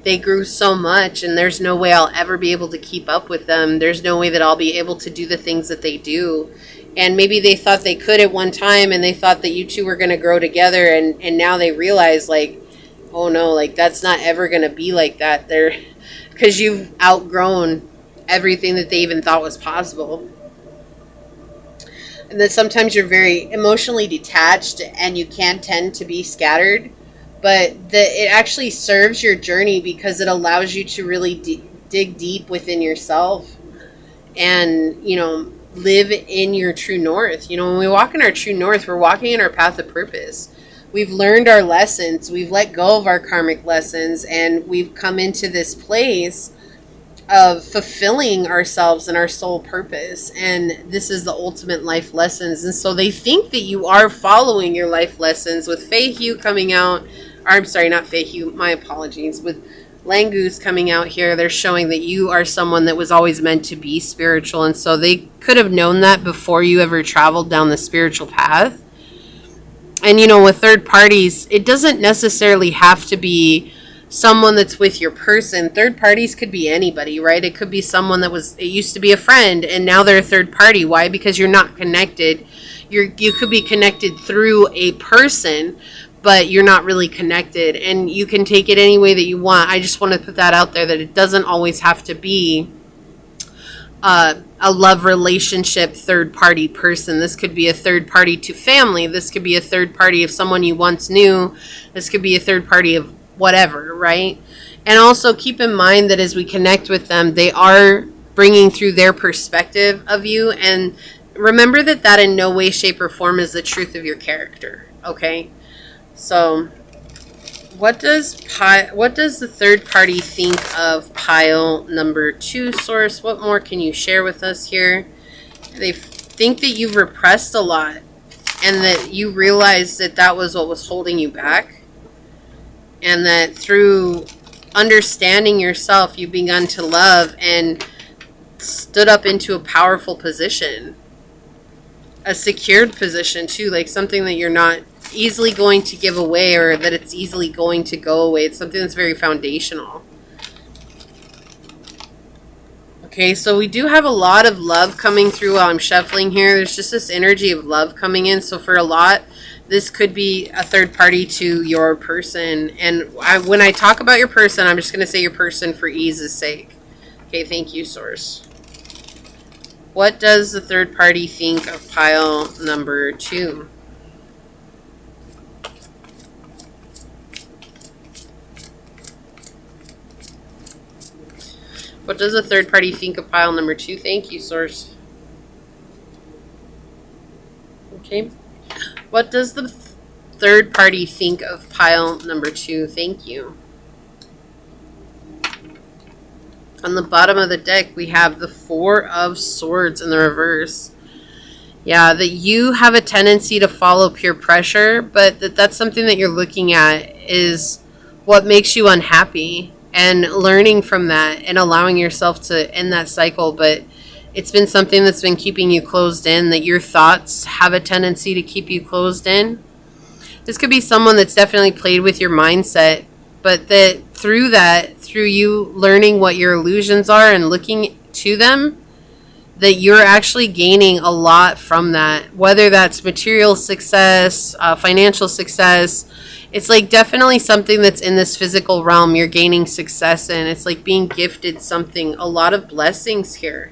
they grew so much, and there's no way I'll ever be able to keep up with them. There's no way that I'll be able to do the things that they do. And maybe they thought they could at one time, and they thought that you two were going to grow together, and now they realize, like, oh no, like that's not ever going to be like that. Because you've outgrown everything that they even thought was possible. And that sometimes you're very emotionally detached, and you can tend to be scattered. But it actually serves your journey, because it allows you to really dig deep within yourself and, live in your true north. When we walk in our true north, we're walking in our path of purpose. we've learned our lessons, we've let go of our karmic lessons, and we've come into this place of fulfilling ourselves and our soul purpose. And this is the ultimate life lessons. And so they think that you are following your life lessons with Feihu coming out. Or I'm sorry, not Feihu, my apologies. With Langoose coming out here, they're showing that you are someone that was always meant to be spiritual. And so they could have known that before you ever traveled down the spiritual path. And, you know, with third parties, it doesn't necessarily have to be someone that's with your person. Third parties could be anybody, right? It could be someone that it used to be a friend and now they're a third party. Why? Because you're not connected. You could be connected through a person, but you're not really connected, and you can take it any way that you want. I just want to put that out there, that it doesn't always have to be a love relationship third party person. This could be a third party to family. This could be a third party of someone you once knew. This could be a third party of whatever, right? And also keep in mind that as we connect with them, they are bringing through their perspective of you, and remember that that in no way, shape, or form is the truth of your character, okay? So what does the third party think of pile number 2, source? What more can you share with us here? They think that you've repressed a lot, and that you realize that that was what was holding you back. And that through understanding yourself, you've begun to love and stood up into a powerful position. A secured position, too. Like something that you're not easily going to give away, or that it's easily going to go away. It's something that's very foundational. Okay, so we do have a lot of love coming through while I'm shuffling here. There's just this energy of love coming in. So for a lot, this could be a third party to your person. And when I talk about your person, I'm just going to say your person for ease's sake. Okay, thank you, source. What does the third party think of pile number 2? What does the third party think of pile number 2? Thank you, source. Okay. What does the third party think of pile number 2? Thank you. On the bottom of the deck, we have the 4 of Swords in the reverse. Yeah, that you have a tendency to follow peer pressure, but that's something that you're looking at is what makes you unhappy, and learning from that and allowing yourself to end that cycle. But it's been something that's been keeping you closed in, that your thoughts have a tendency to keep you closed in. This could be someone that's definitely played with your mindset, but that through you learning what your illusions are and looking to them, that you're actually gaining a lot from that, whether that's material success, financial success. It's like definitely something that's in this physical realm you're gaining success in. It's like being gifted something, a lot of blessings here.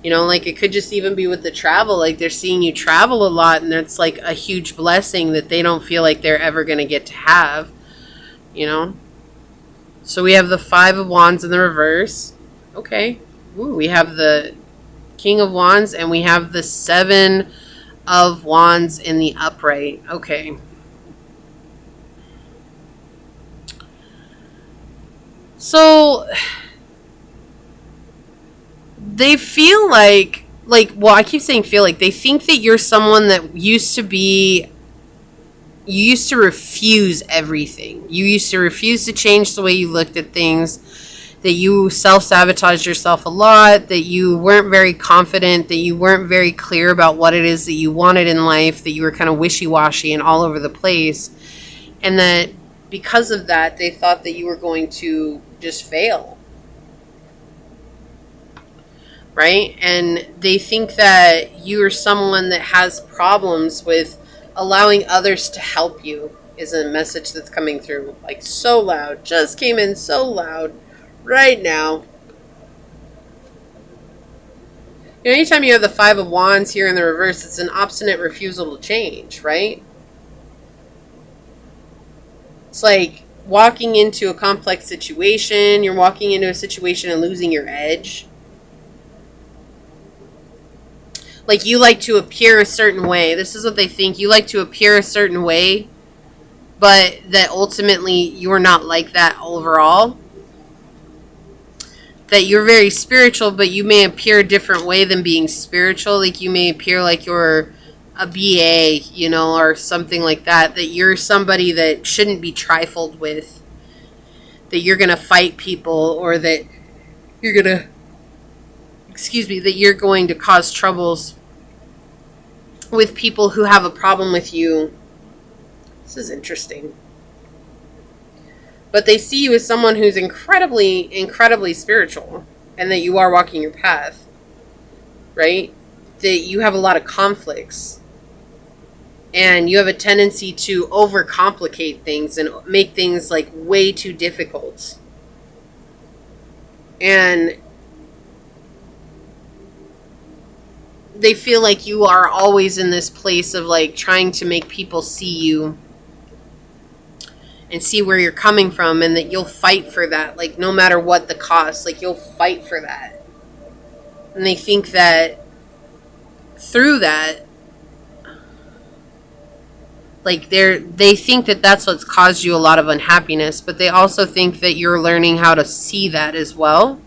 You know, like it could just even be with the travel. Like they're seeing you travel a lot, and it's like a huge blessing that they don't feel like they're ever going to get to have. You know? So we have the 5 of Wands in the reverse. Okay. Ooh, we have the King of Wands, and we have the 7 of Wands in the upright. Okay. So they feel like, well, I keep saying feel like, they think that you're someone that used to refuse everything. You used to refuse to change the way you looked at things, that you self-sabotaged yourself a lot, that you weren't very confident, that you weren't very clear about what it is that you wanted in life, that you were kind of wishy-washy and all over the place. And that because of that, they thought that you were going to just fail. Right? And they think that you are someone that has problems with allowing others to help you, is a message that's coming through. Like so loud. Just came in so loud right now. You know, anytime you have the 5 of Wands here in the reverse, it's an obstinate refusal to change, right? It's like walking into a complex situation. You're walking into a situation and losing your edge. Like you like to appear a certain way. This is what they think. You like to appear a certain way but that ultimately you're not like that overall. That you're very spiritual, but you may appear a different way than being spiritual. Like you may appear like you're a BA, you know, or something like that. That you're somebody that shouldn't be trifled with. That you're going to fight people, or that you're going to, that you're going to cause troubles with people who have a problem with you. This is interesting. But they see you as someone who's incredibly, incredibly spiritual, and that you are walking your path, right? That you have a lot of conflicts, and you have a tendency to overcomplicate things and make things like way too difficult. And they feel like you are always in this place of like trying to make people see you and see where you're coming from, and that you'll fight for that, like no matter what the cost, like you'll fight for that. And they think that through that, like they think that that's what's caused you a lot of unhappiness, but they also think that you're learning how to see that as well.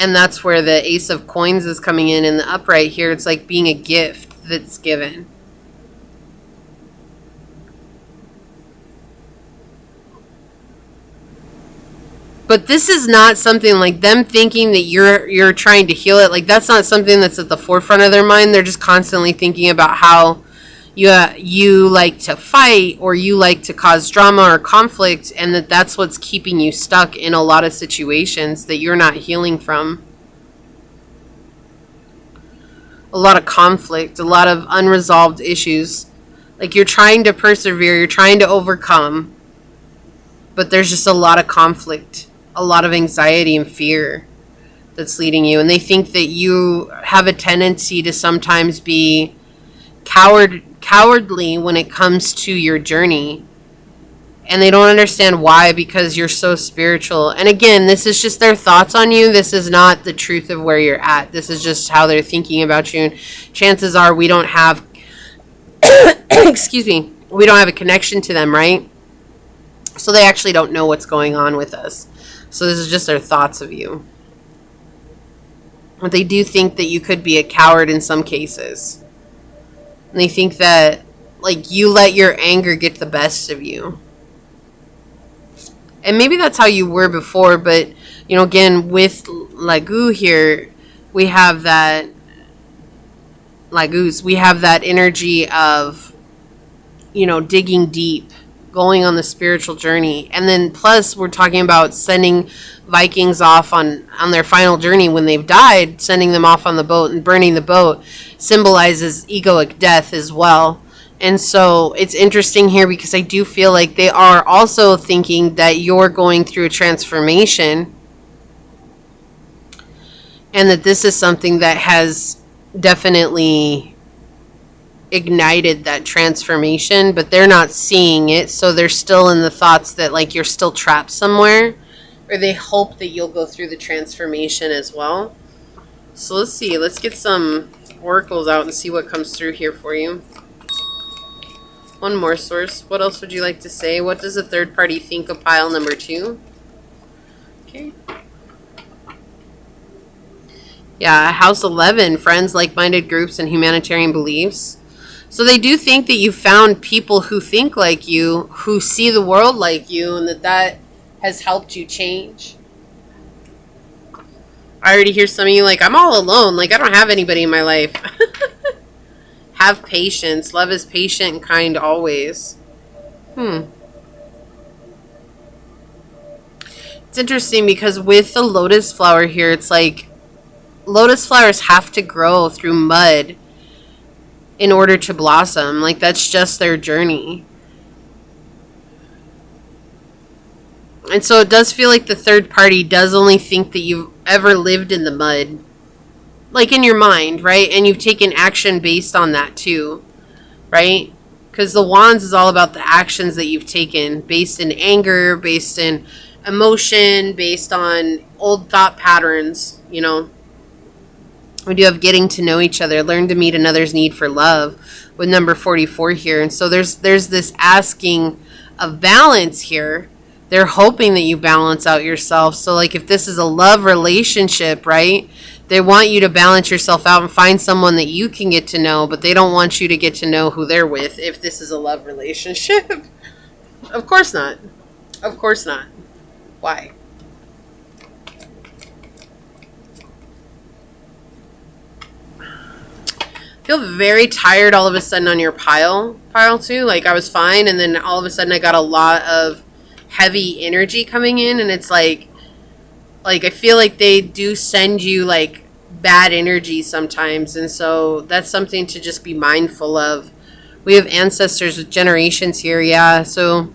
And that's where the Ace of Coins is coming in the upright here. It's like being a gift that's given. But this is not something like them thinking that you're trying to heal it. Like that's not something that's at the forefront of their mind. They're just constantly thinking about how you like to fight, or you like to cause drama or conflict, and that's what's keeping you stuck in a lot of situations that you're not healing from. A lot of conflict, a lot of unresolved issues. Like you're trying to persevere, you're trying to overcome, but there's just a lot of conflict. A lot of anxiety and fear that's leading you. And they think that you have a tendency to sometimes be cowardly when it comes to your journey. And they don't understand why, because you're so spiritual. And again, this is just their thoughts on you. This is not the truth of where you're at. This is just how they're thinking about you. And chances are we don't have, we don't have a connection to them, right? So they actually don't know what's going on with us. So this is just their thoughts of you. But they do think that you could be a coward in some cases. And they think that like you let your anger get the best of you. And maybe that's how you were before, but you know, again, with Lagu here, we have that Lagus, we have that energy of, you know, digging deep, going on the spiritual journey. And then plus we're talking about sending Vikings off on their final journey when they've died, sending them off on the boat, and burning the boat symbolizes egoic death as well. And so it's interesting here because I do feel like they are also thinking that you're going through a transformation, and that this is something that has definitely ignited that transformation, but they're not seeing it, so they're still in the thoughts that like you're still trapped somewhere, or they hope that you'll go through the transformation as well. So let's see, let's get some oracles out and see what comes through here for you. One more source. What else would you like to say? What does the third party think of pile number 2? Okay. Yeah, house 11, friends, like-minded groups, and humanitarian beliefs. So they do think that you found people who think like you, who see the world like you, and that has helped you change. I already hear some of you like, I'm all alone. Like, I don't have anybody in my life. Have patience. Love is patient and kind always. It's interesting because with the lotus flower here, it's like lotus flowers have to grow through mud in order to blossom. Like, that's just their journey. And so it does feel like the third party does only think that you've ever lived in the mud. Like in your mind, right? And you've taken action based on that too, right? Because the wands is all about the actions that you've taken, based in anger, based in emotion, based on old thought patterns, you know. We do have getting to know each other, learn to meet another's need for love with number 44 here. And so there's this asking of balance here. They're hoping that you balance out yourself. So like if this is a love relationship, right? They want you to balance yourself out and find someone that you can get to know, but they don't want you to get to know who they're with if this is a love relationship. Of course not. Of course not. Why? Feel very tired all of a sudden on your pile too. Like I was fine, and then all of a sudden I got a lot of heavy energy coming in, and it's like I feel like they do send you like bad energy sometimes, and so that's something to just be mindful of. We have ancestors with generations here, yeah, so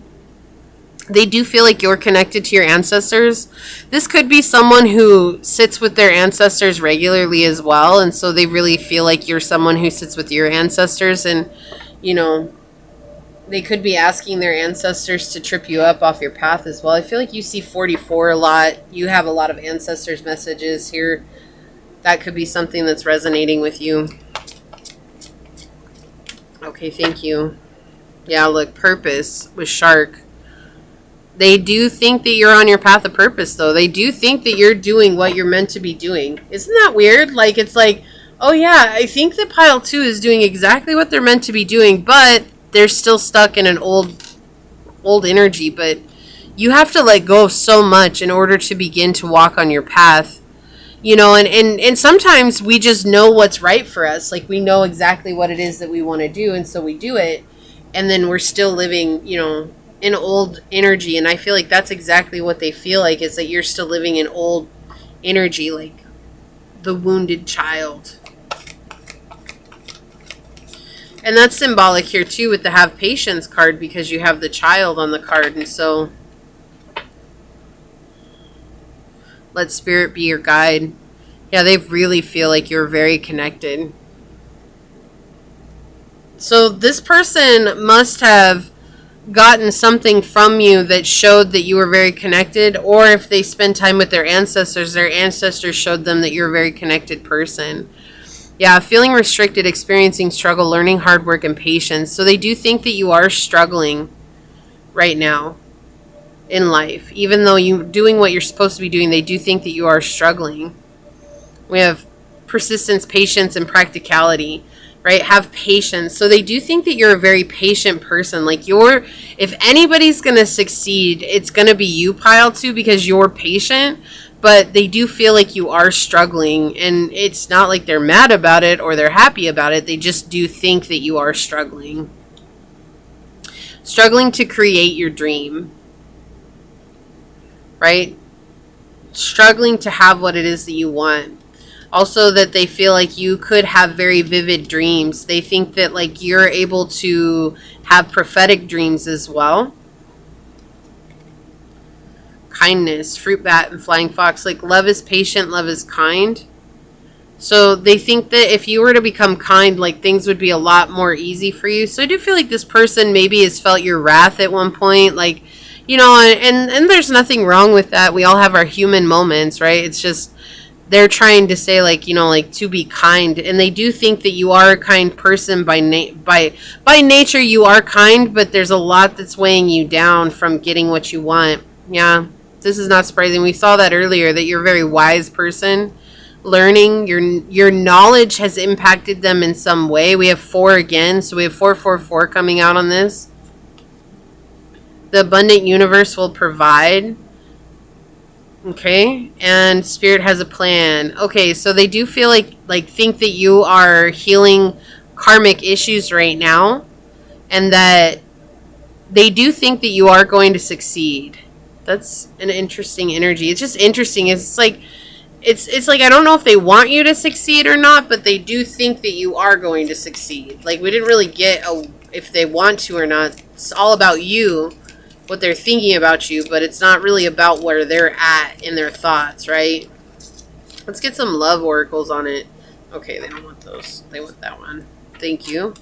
they do feel like you're connected to your ancestors. This could be someone who sits with their ancestors regularly as well, and so they really feel like you're someone who sits with your ancestors, and you know, they could be asking their ancestors to trip you up off your path as well. I feel like you see 44 a lot. You have a lot of ancestors messages here. That could be something that's resonating with you. Okay, thank you. Yeah, look, purpose with shark. They do think that you're on your path of purpose, though. They do think that you're doing what you're meant to be doing. Isn't that weird? Like, it's like, oh yeah, I think that pile 2 is doing exactly what they're meant to be doing, but they're still stuck in an old energy. But you have to let go of so much in order to begin to walk on your path. You know, and sometimes we just know what's right for us. Like, we know exactly what it is that we want to do, and so we do it. And then we're still living, you know, in old energy. And I feel like that's exactly what they feel like, is that you're still living in old energy, like the wounded child. And that's symbolic here too with the have patience card, because you have the child on the card. And so let spirit be your guide. Yeah, they really feel like you're very connected. So this person must have gotten something from you that showed that you were very connected, or if they spend time with their ancestors showed them that you're a very connected person. Yeah, feeling restricted, experiencing struggle, learning hard work, and patience. So they do think that you are struggling right now in life. Even though you're doing what you're supposed to be doing, they do think that you are struggling. We have persistence, patience, and practicality, right? Have patience. So they do think that you're a very patient person. Like, if anybody's going to succeed, it's going to be you, pile 2, because you're patient. But they do feel like you are struggling, and it's not like they're mad about it or they're happy about it. They just do think that you are struggling. Struggling to create your dream, right? Struggling to have what it is that you want. Also, that they feel like you could have very vivid dreams. They think that like you're able to have prophetic dreams as well. Kindness, fruit bat, and flying fox. Like, love is patient, love is kind. So they think that if you were to become kind, like, things would be a lot more easy for you. So I do feel like this person maybe has felt your wrath at one point. Like, you know, and there's nothing wrong with that. We all have our human moments, right? It's just they're trying to say, like, you know, like, to be kind. And they do think that you are a kind person by nature. You are kind, but there's a lot that's weighing you down from getting what you want. Yeah. This is not surprising. We saw that earlier, that you're a very wise person. Learning, your knowledge has impacted them in some way. We have 4 again, so we have 444 coming out on this. The abundant universe will provide. Okay, and spirit has a plan. Okay, so they do feel like think that you are healing karmic issues right now, and that they do think that you are going to succeed. That's an interesting energy. It's just interesting. It's like I don't know if they want you to succeed or not, but they do think that you are going to succeed. Like, we didn't really get if they want to or not. It's all about you, what they're thinking about you, but it's not really about where they're at in their thoughts, right? Let's get some love oracles on it. Okay, they don't want those. They want that one. Thank you.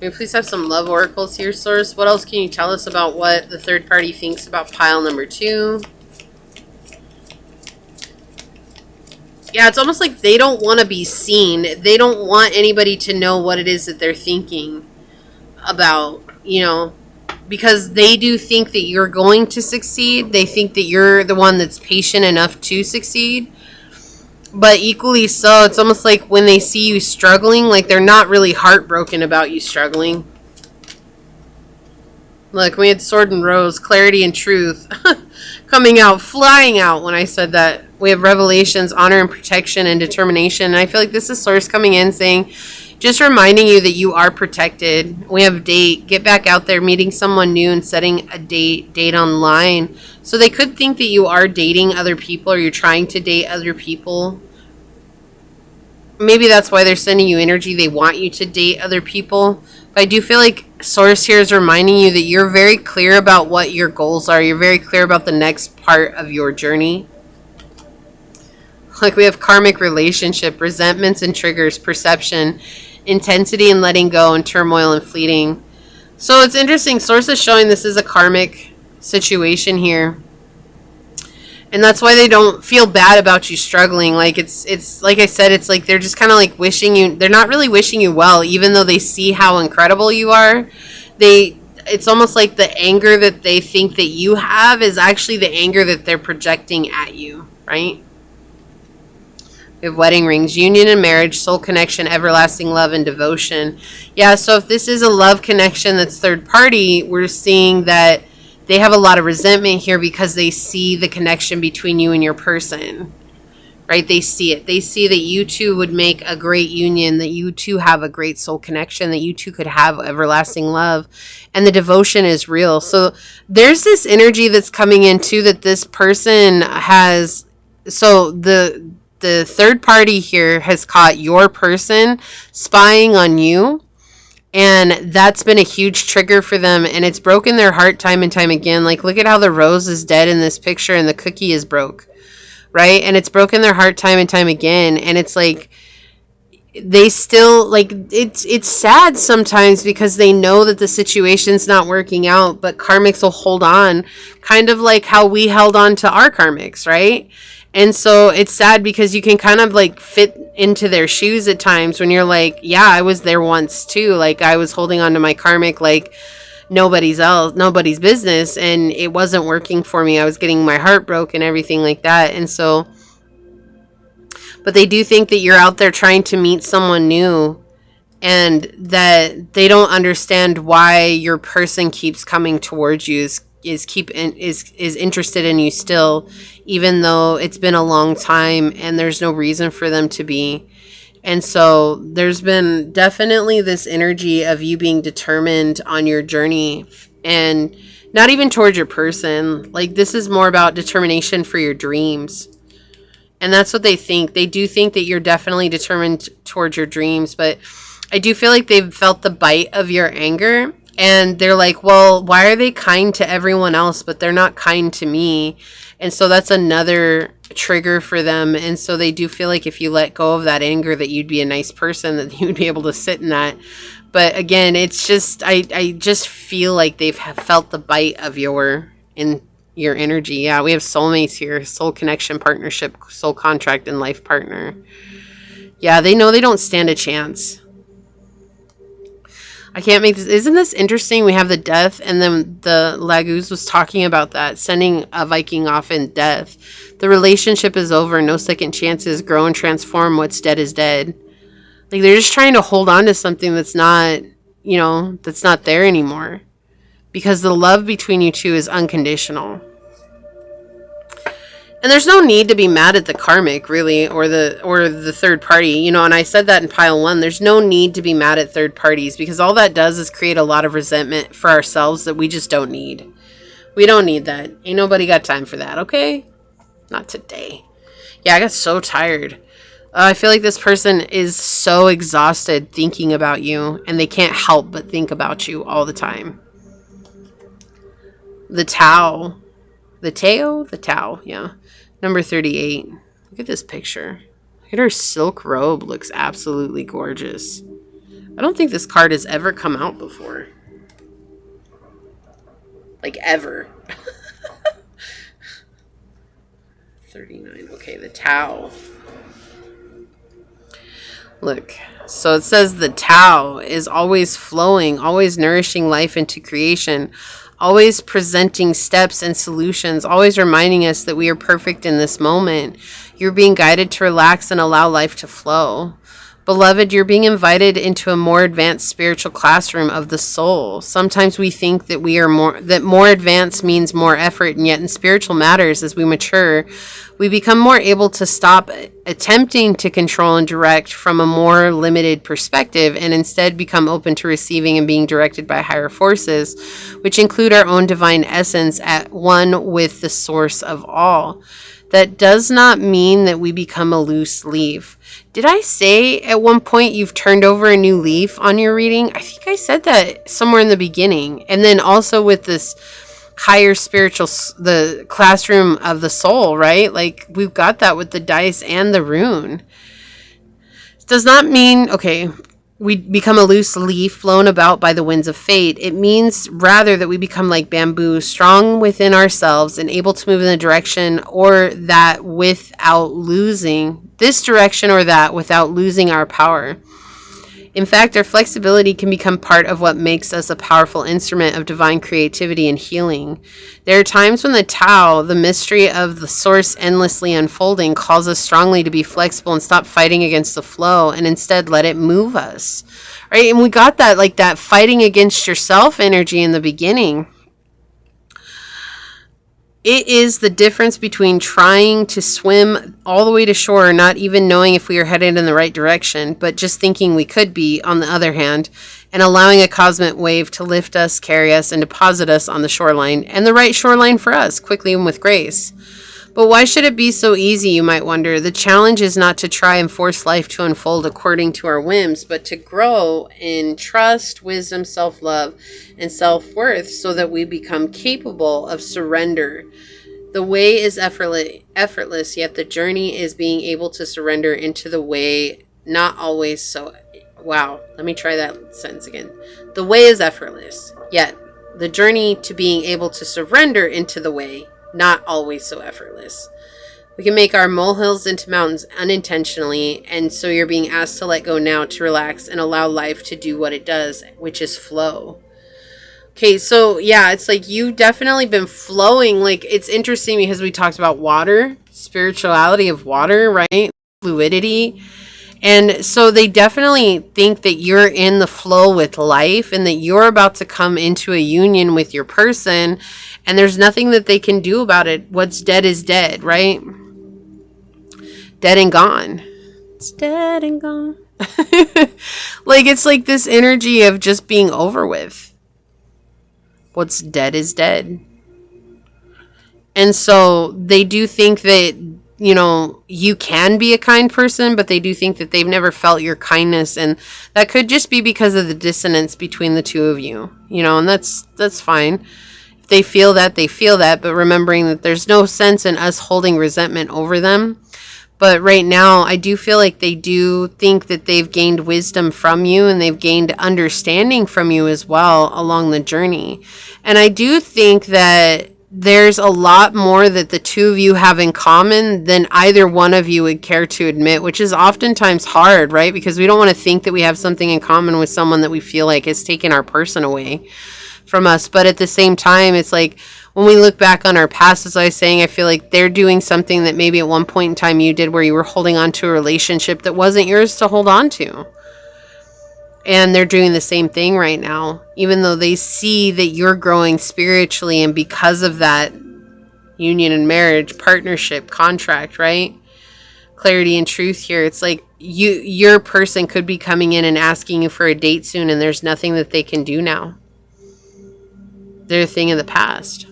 May we please have some love oracles here, Source? What else can you tell us about what the third party thinks about pile number 2? Yeah, it's almost like they don't want to be seen. They don't want anybody to know what it is that they're thinking about, because they do think that you're going to succeed. They think that you're the one that's patient enough to succeed. But equally so, it's almost like when they see you struggling, like they're not really heartbroken about you struggling. Look, we had Sword and Rose, clarity and truth coming out, flying out when I said that. We have revelations, honor and protection and determination. And I feel like this is Source coming in saying, just reminding you that you are protected. We have date, get back out there, meeting someone new and setting a date online. So they could think that you are dating other people or you're trying to date other people. Maybe that's why they're sending you energy. They want you to date other people. But I do feel like Source here is reminding you that you're very clear about what your goals are. You're very clear about the next part of your journey. Like we have karmic relationship, resentments and triggers, perception, intensity and letting go, and turmoil and fleeting. So it's interesting. Source is showing this is a karmic situation here. And that's why they don't feel bad about you struggling. Like it's like I said, it's like they're just kind of like wishing you, they're not really wishing you well, even though they see how incredible you are. It's almost like the anger that they think that you have is actually the anger that they're projecting at you, right? We have wedding rings, union and marriage, soul connection, everlasting love and devotion. Yeah, so if this is a love connection that's third party, we're seeing that they have a lot of resentment here because they see the connection between you and your person, right? They see it. They see that you two would make a great union, that you two have a great soul connection, that you two could have everlasting love, and the devotion is real. So there's this energy that's coming in too that this person has. So the third party here has caught your person spying on you. And that's been a huge trigger for them. And it's broken their heart time and time again. Like, look at how the rose is dead in this picture and the cookie is broke. Right? And it's broken their heart time and time again. And it's like, they still, like, it's sad sometimes because they know that the situation's not working out. But karmics will hold on. Kind of like how we held on to our karmics, right? And so it's sad because you can kind of like fit into their shoes at times when you're like, yeah, I was there once too. Like I was holding on to my karmic like nobody's business, and it wasn't working for me. I was getting my heart broke and everything like that. And so, but they do think that you're out there trying to meet someone new and that they don't understand why your person keeps coming towards you, is interested in you still, even though it's been a long time and there's no reason for them to be. And so there's been definitely this energy of you being determined on your journey, and not even towards your person. Like this is more about determination for your dreams. And that's what they think. They do think that you're definitely determined towards your dreams, but I do feel like they've felt the bite of your anger. And they're like, well, why are they kind to everyone else, but they're not kind to me? And so that's another trigger for them. And so they do feel like if you let go of that anger, that you'd be a nice person, that you would be able to sit in that. But again, it's just, I just feel like they've felt the bite of your energy. Yeah, we have soulmates here, soul connection, partnership, soul contract, and life partner. Yeah, they know they don't stand a chance. I can't make this. Isn't this interesting? We have the death, and then the Laguz was talking about that, sending a Viking off in death. The relationship is over. No second chances. Grow and transform. What's dead is dead. Like they're just trying to hold on to something that's not, that's not there anymore. Because the love between you two is unconditional. And there's no need to be mad at the karmic, really, or the third party, and I said that in pile 1. There's no need to be mad at third parties, because all that does is create a lot of resentment for ourselves that we just don't need. We don't need that. Ain't nobody got time for that, okay? Not today. Yeah, I got so tired. I feel like this person is so exhausted thinking about you, and they can't help but think about you all the time. The Tao. The Tao, yeah. Number 38. Look at this picture. Look at her silk robe. Looks absolutely gorgeous. I don't think this card has ever come out before. Like, ever. 39. Okay, the Tao. Look. So it says the Tao is always flowing, always nourishing life into creation, always presenting steps and solutions, always reminding us that we are perfect in this moment. You're being guided to relax and allow life to flow. Beloved, you're being invited into a more advanced spiritual classroom of the soul. Sometimes we think that more advanced means more effort, and yet in spiritual matters, as we mature, we become more able to stop attempting to control and direct from a more limited perspective and instead become open to receiving and being directed by higher forces, which include our own divine essence at one with the source of all. That does not mean that we become a loose leaf. Did I say at one point you've turned over a new leaf on your reading? I think I said that somewhere in the beginning. And then also with this higher spiritual, the classroom of the soul, right? Like we've got that with the dice and the rune. It does not mean, okay, we become a loose leaf blown about by the winds of fate. It means rather that we become like bamboo, strong within ourselves and able to move in the direction or that without losing this direction or that without losing our power. In fact, our flexibility can become part of what makes us a powerful instrument of divine creativity and healing. There are times when the Tao, the mystery of the source endlessly unfolding, calls us strongly to be flexible and stop fighting against the flow and instead let it move us. Right? And we got that, like that fighting against yourself energy in the beginning. It is the difference between trying to swim all the way to shore, not even knowing if we are headed in the right direction, but just thinking we could be, on the other hand, and allowing a cosmic wave to lift us, carry us, and deposit us on the shoreline, and the right shoreline for us, quickly and with grace. But why should it be so easy, you might wonder? The challenge is not to try and force life to unfold according to our whims, but to grow in trust, wisdom, self-love, and self-worth so that we become capable of surrender. The way is effortless, yet the journey is being able to surrender into the way, not always so... Wow, let me try that sentence again. The way is effortless, yet the journey to being able to surrender into the way, not always so effortless. We can make our molehills into mountains unintentionally, and so you're being asked to let go now, to relax and allow life to do what it does, which is flow. Okay, so yeah, it's like you've definitely been flowing. Like, it's interesting because we talked about water, spirituality of water, right? Fluidity. And so they definitely think that you're in the flow with life and that you're about to come into a union with your person and there's nothing that they can do about it. What's dead is dead, right? Dead and gone. It's dead and gone. Like, it's like this energy of just being over with. What's dead is dead. And so they do think that, you know, you can be a kind person, but they do think that they've never felt your kindness. And that could just be because of the dissonance between the two of you, you know, and that's fine. If they feel that, they feel that, but remembering that there's no sense in us holding resentment over them. But right now, I do feel like they do think that they've gained wisdom from you and they've gained understanding from you as well along the journey. And I do think that there's a lot more that the two of you have in common than either one of you would care to admit, which is oftentimes hard, right? Because we don't want to think that we have something in common with someone that we feel like has taken our person away from us. But at the same time, it's like when we look back on our past, as I was saying, I feel like they're doing something that maybe at one point in time you did where you were holding on to a relationship that wasn't yours to hold on to. And they're doing the same thing right now, even though they see that you're growing spiritually. And because of that union and marriage, partnership, contract, right? Clarity and truth here. It's like your person could be coming in and asking you for a date soon, and there's nothing that they can do now. They're a thing of the past.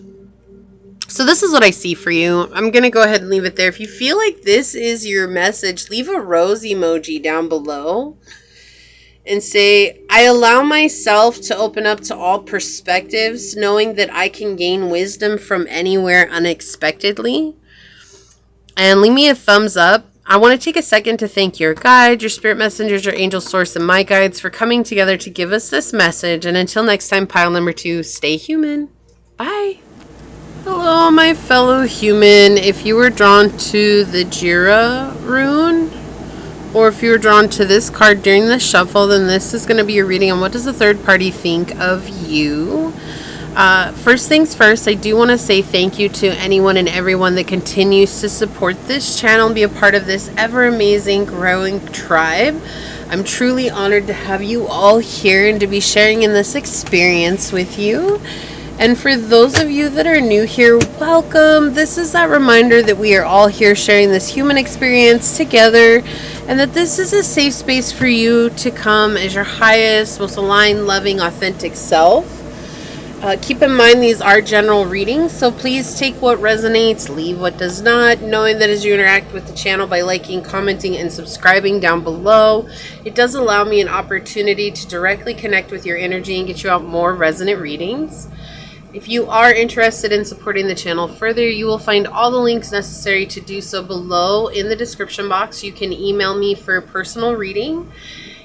So this is what I see for you. I'm going to go ahead and leave it there. If you feel like this is your message, leave a rose emoji down below. And say, I allow myself to open up to all perspectives, knowing that I can gain wisdom from anywhere unexpectedly. And leave me a thumbs up. I want to take a second to thank your guides, your spirit messengers, your angel source, and my guides for coming together to give us this message. And until next time, pile number 2, stay human. Bye. Hello, my fellow human. If you were drawn to the Jira rune, Or if you were drawn to this card during the shuffle, then this is going to be your reading on what does the third party think of you. First things first, I do want to say thank you to anyone and everyone that continues to support this channel and be a part of this ever amazing growing tribe. I'm truly honored to have you all here and to be sharing in this experience with you. And for those of you that are new here, welcome. This is that reminder that we are all here sharing this human experience together, and that this is a safe space for you to come as your highest, most aligned, loving, authentic self. Keep in mind these are general readings, so please take what resonates, leave what does not, knowing that as you interact with the channel by liking, commenting, and subscribing down below, it does allow me an opportunity to directly connect with your energy and get you out more resonant readings. If you are interested in supporting the channel further, you will find all the links necessary to do so below in the description box. You can email me for a personal reading,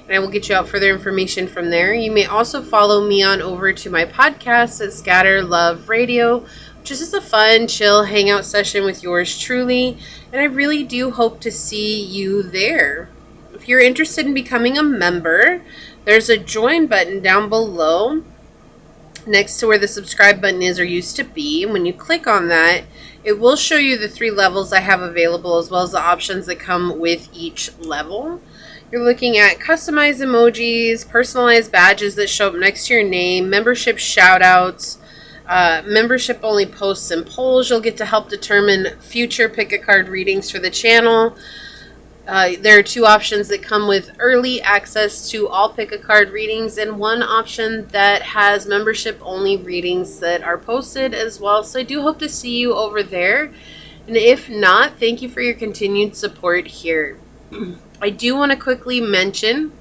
and I will get you out further information from there. You may also follow me on over to my podcast at Scatter Love Radio, which is just a fun, chill hangout session with yours truly, and I really do hope to see you there. If you're interested in becoming a member, there's a join button down below next to where the subscribe button is or used to be. When you click on that, it will show you the 3 levels I have available, as well as the options that come with each level. You're looking at customized emojis, personalized badges that show up next to your name, membership shoutouts, membership only posts and polls. You'll get to help determine future pick a card readings for the channel. There are 2 options that come with early access to all pick a card readings, and 1 option that has membership only readings that are posted as well. So I do hope to see you over there, and if not, thank you for your continued support here. I do want to quickly mention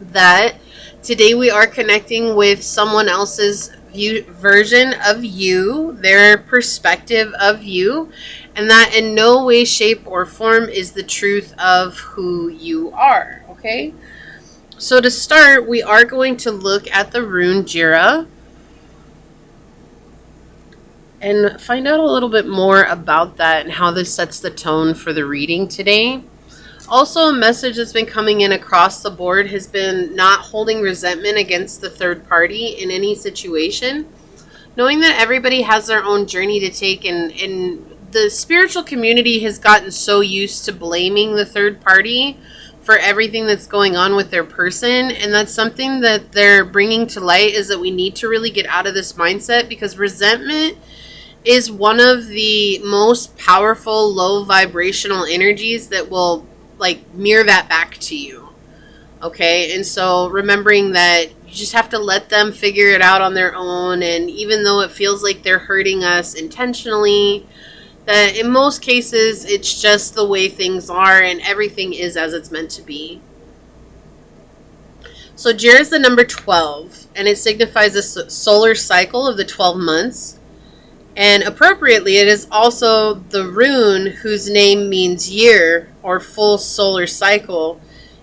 that today we are connecting with someone else's version of you, their perspective of you, and that in no way, shape, or form is the truth of who you are, okay? So to start, we are going to look at the rune Jira and find out a little bit more about that and how this sets the tone for the reading today. Also, a message that's been coming in across the board has been not holding resentment against the third party in any situation. Knowing that everybody has their own journey to take, and the spiritual community has gotten so used to blaming the third party for everything that's going on with their person. And that's something that they're bringing to light, is that we need to really get out of this mindset, because resentment is one of the most powerful low vibrational energies that will mirror that back to you. Okay, and so remembering that you just have to let them figure it out on their own, and even though it feels like they're hurting us intentionally, that in most cases it's just the way things are, and everything is as it's meant to be. So Jira is the number 12, and it signifies a solar cycle of the 12 months. And appropriately, it is also the rune whose name means year or full solar cycle.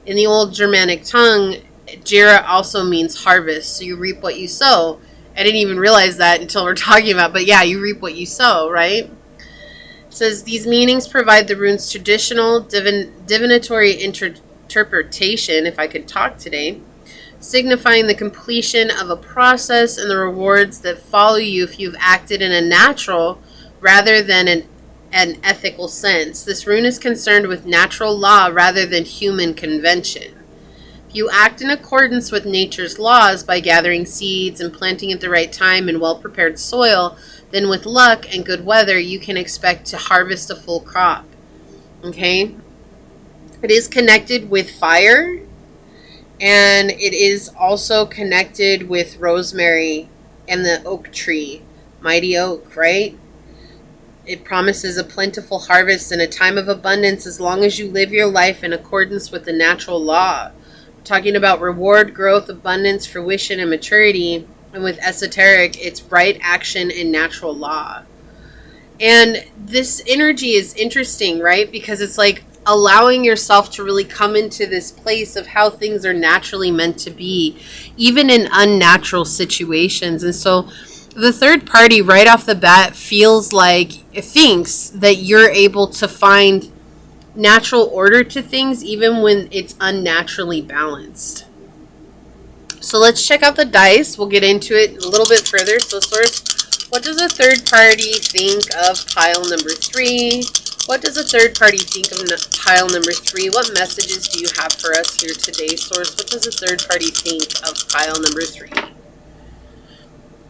In the old Germanic tongue, Jira also means harvest. So you reap what you sow. I didn't even realize that until we're talking about, but yeah, you reap what you sow, right? It says these meanings provide the rune's traditional divinatory interpretation, if I could talk today, signifying the completion of a process and the rewards that follow you if you've acted in a natural rather than an ethical sense. This rune is concerned with natural law rather than human convention. If you act in accordance with nature's laws by gathering seeds and planting at the right time in well-prepared soil, then with luck and good weather, you can expect to harvest a full crop. Okay? It is connected with fire, and it is also connected with rosemary and the oak tree, mighty oak, right? It promises a plentiful harvest and a time of abundance as long as you live your life in accordance with the natural law. We're talking about reward, growth, abundance, fruition, and maturity. And with esoteric, it's right action and natural law. And this energy is interesting, right? Because it's like allowing yourself to really come into this place of how things are naturally meant to be, even in unnatural situations. And so the third party right off the bat feels like, it thinks that you're able to find natural order to things, even when it's unnaturally balanced. So let's check out the dice. We'll get into it a little bit further. So source, what does a third party think of pile number 3? What does a third party think of pile number 3? What messages do you have for us here today, source? What does a third party think of pile number 3?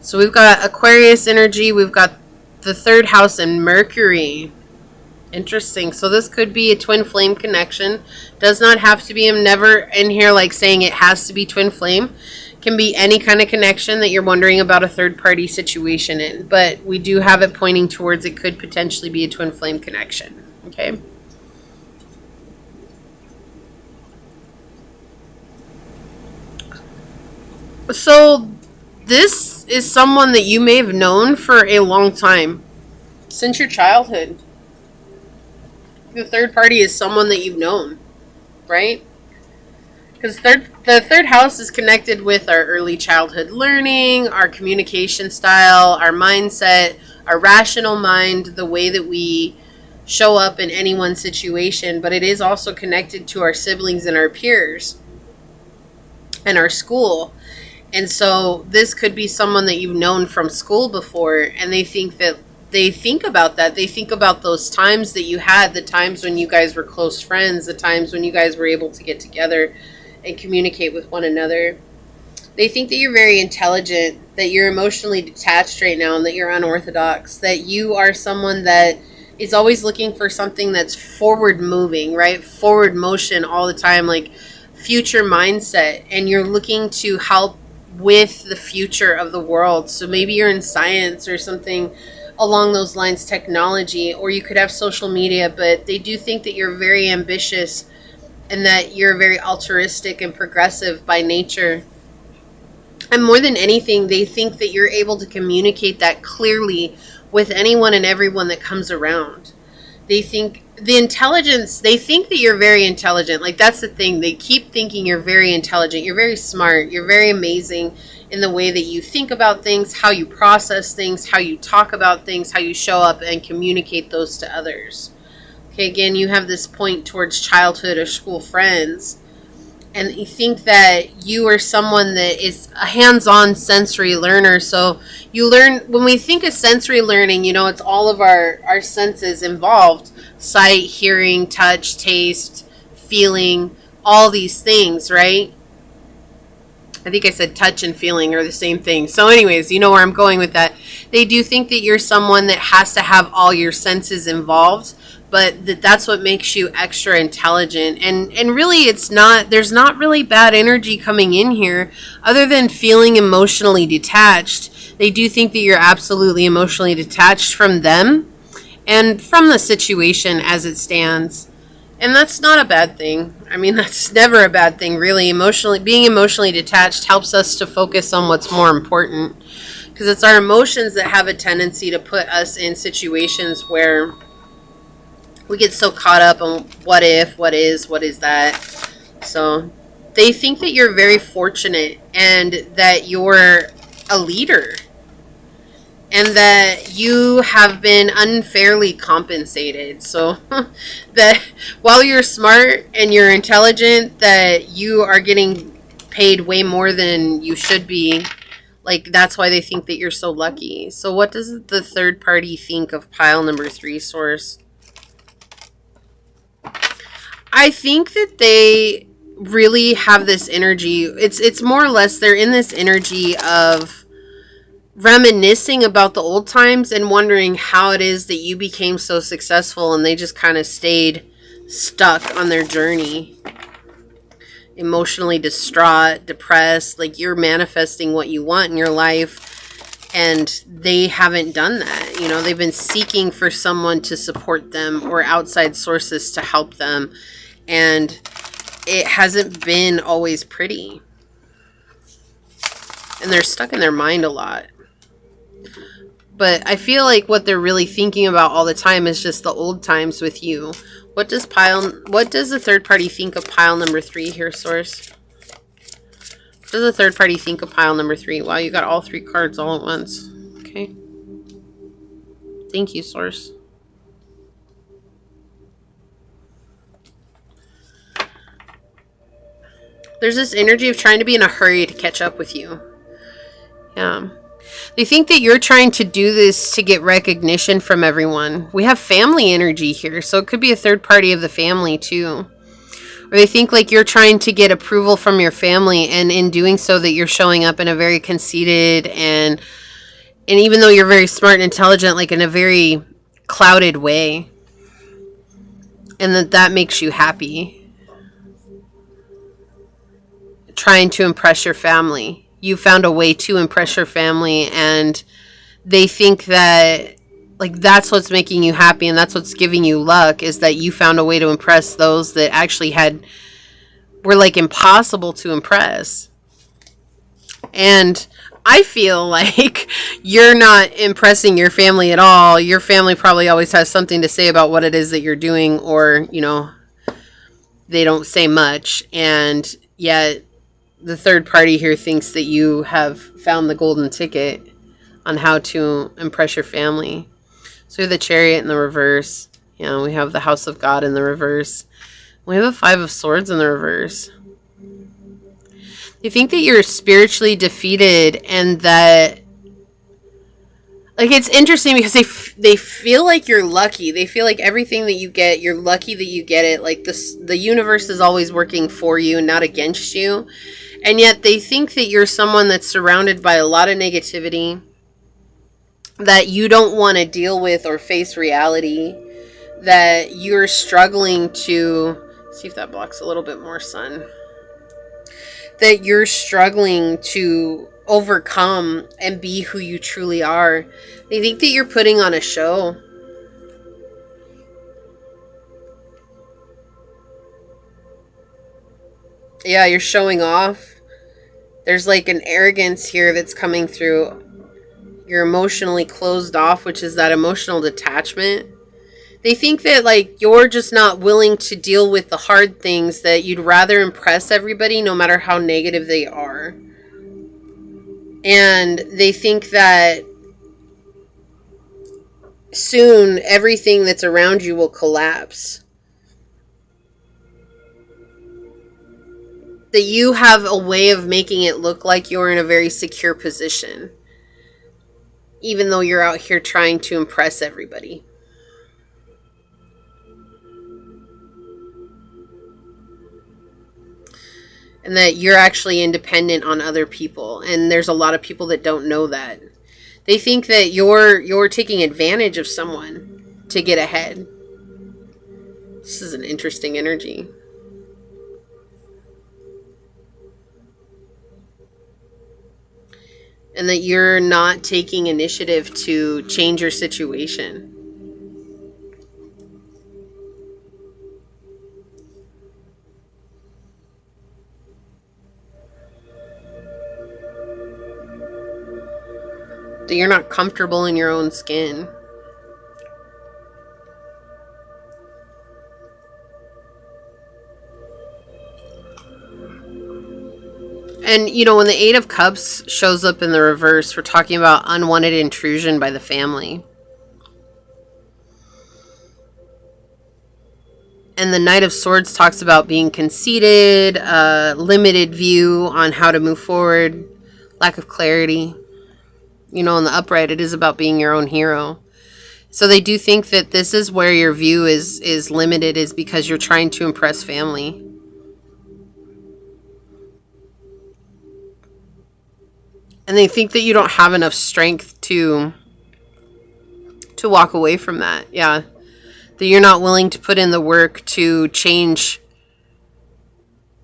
So we've got Aquarius energy. We've got the third house and Mercury. Interesting. So this could be a twin flame connection. Does not have to be. I'm never in here like saying it has to be twin flame. Can be any kind of connection that you're wondering about a third party situation in. But we do have it pointing towards it could potentially be a twin flame connection. Okay. So this is someone that you may have known for a long time. Since your childhood. The third party is someone that you've known, right? Because the third house is connected with our early childhood learning, our communication style, our mindset, our rational mind, the way that we show up in any one situation. But it is also connected to our siblings and our peers and our school. And so this could be someone that you've known from school before, and they think about that. They think about those times that you had, the times when you guys were close friends, the times when you guys were able to get together and communicate with one another. They think that you're very intelligent, that you're emotionally detached right now, and that you're unorthodox, that you are someone that is always looking for something that's forward moving, right? Forward motion all the time, like future mindset, and you're looking to help with the future of the world. So maybe you're in science or something along those lines, technology, or you could have social media, but they do think that you're very ambitious and that you're very altruistic and progressive by nature. And more than anything, they think that you're able to communicate that clearly with anyone and everyone that comes around. They think they think that you're very intelligent. Like, that's the thing. They keep thinking you're very intelligent. You're very smart. You're very amazing in the way that you think about things, how you process things, how you talk about things, how you show up and communicate those to others. Okay, again, you have this point towards childhood or school friends. And you think that you are someone that is a hands-on sensory learner. So you learn, when we think of sensory learning, it's all of our senses involved. Sight, hearing, touch, taste, feeling, all these things, right? I think I said touch and feeling are the same thing. So anyways, you know where I'm going with that. They do think that you're someone that has to have all your senses involved, but that's what makes you extra intelligent. And really there's not really bad energy coming in here other than feeling emotionally detached. They do think that you're absolutely emotionally detached from them and from the situation as it stands. And that's not a bad thing. I mean, that's never a bad thing, really. Being emotionally detached helps us to focus on what's more important. Because it's our emotions that have a tendency to put us in situations where we get so caught up on what if, what is that. So they think that you're very fortunate and that you're a leader. And that you have been unfairly compensated. So that while you're smart and you're intelligent, that you are getting paid way more than you should be. Like, that's why they think that you're so lucky. So what does the third party think of pile number 3, source? I think that they really have this energy. It's more or less they're in this energy of reminiscing about the old times and wondering how it is that you became so successful and they just kind of stayed stuck on their journey. Emotionally distraught, depressed, like you're manifesting what you want in your life and they haven't done that. They've been seeking for someone to support them or outside sources to help them, and it hasn't been always pretty. And they're stuck in their mind a lot. But I feel like what they're really thinking about all the time is just the old times with you. What does the third party think of pile number 3 here, source? What does the third party think of pile number 3? Wow, you got all 3 cards all at once. Okay. Thank you, source. There's this energy of trying to be in a hurry to catch up with you. Yeah. They think that you're trying to do this to get recognition from everyone. We have family energy here, so it could be a third party of the family too. Or they think like you're trying to get approval from your family, and in doing so that you're showing up in a very conceited and even though you're very smart and intelligent, like in a very clouded way. And that makes you happy. Trying to impress your family. You found a way to impress your family, and they think that like that's what's making you happy, and that's what's giving you luck, is that you found a way to impress those that actually were like impossible to impress. And I feel like you're not impressing your family at all. Your family probably always has something to say about what it is that you're doing, or, you know, they don't say much. And yet the third party here thinks that you have found the golden ticket on how to impress your family. So we have the Chariot in the reverse. You know, we have the House of God in the reverse. We have the Five of Swords in the reverse. They think that you're spiritually defeated, and that, like, it's interesting because they feel like you're lucky. They feel like everything that you get, you're lucky that you get it. Like the universe is always working for you and not against you. And yet they think that you're someone that's surrounded by a lot of negativity, that you don't want to deal with or face reality, that you're struggling to, see if that blocks a little bit more sun, that you're struggling to overcome and be who you truly are. They think that you're putting on a show. Yeah, you're showing off. There's like an arrogance here that's coming through. You're emotionally closed off, which is that emotional detachment. They think that like you're just not willing to deal with the hard things, that you'd rather impress everybody no matter how negative they are. And they think that soon everything that's around you will collapse. That you have a way of making it look like you're in a very secure position, even though you're out here trying to impress everybody. And that you're actually independent on other people. And there's a lot of people that don't know that. They think that you're taking advantage of someone to get ahead. This is an interesting energy. And that you're not taking initiative to change your situation. That you're not comfortable in your own skin. And, you know, when the Eight of Cups shows up in the reverse, we're talking about unwanted intrusion by the family. And the Knight of Swords talks about being conceited, limited view on how to move forward, lack of clarity. You know, in the upright, it is about being your own hero. So they do think that this is where your view is limited, is because you're trying to impress family. And they think that you don't have enough strength to walk away from that. Yeah. That you're not willing to put in the work to change.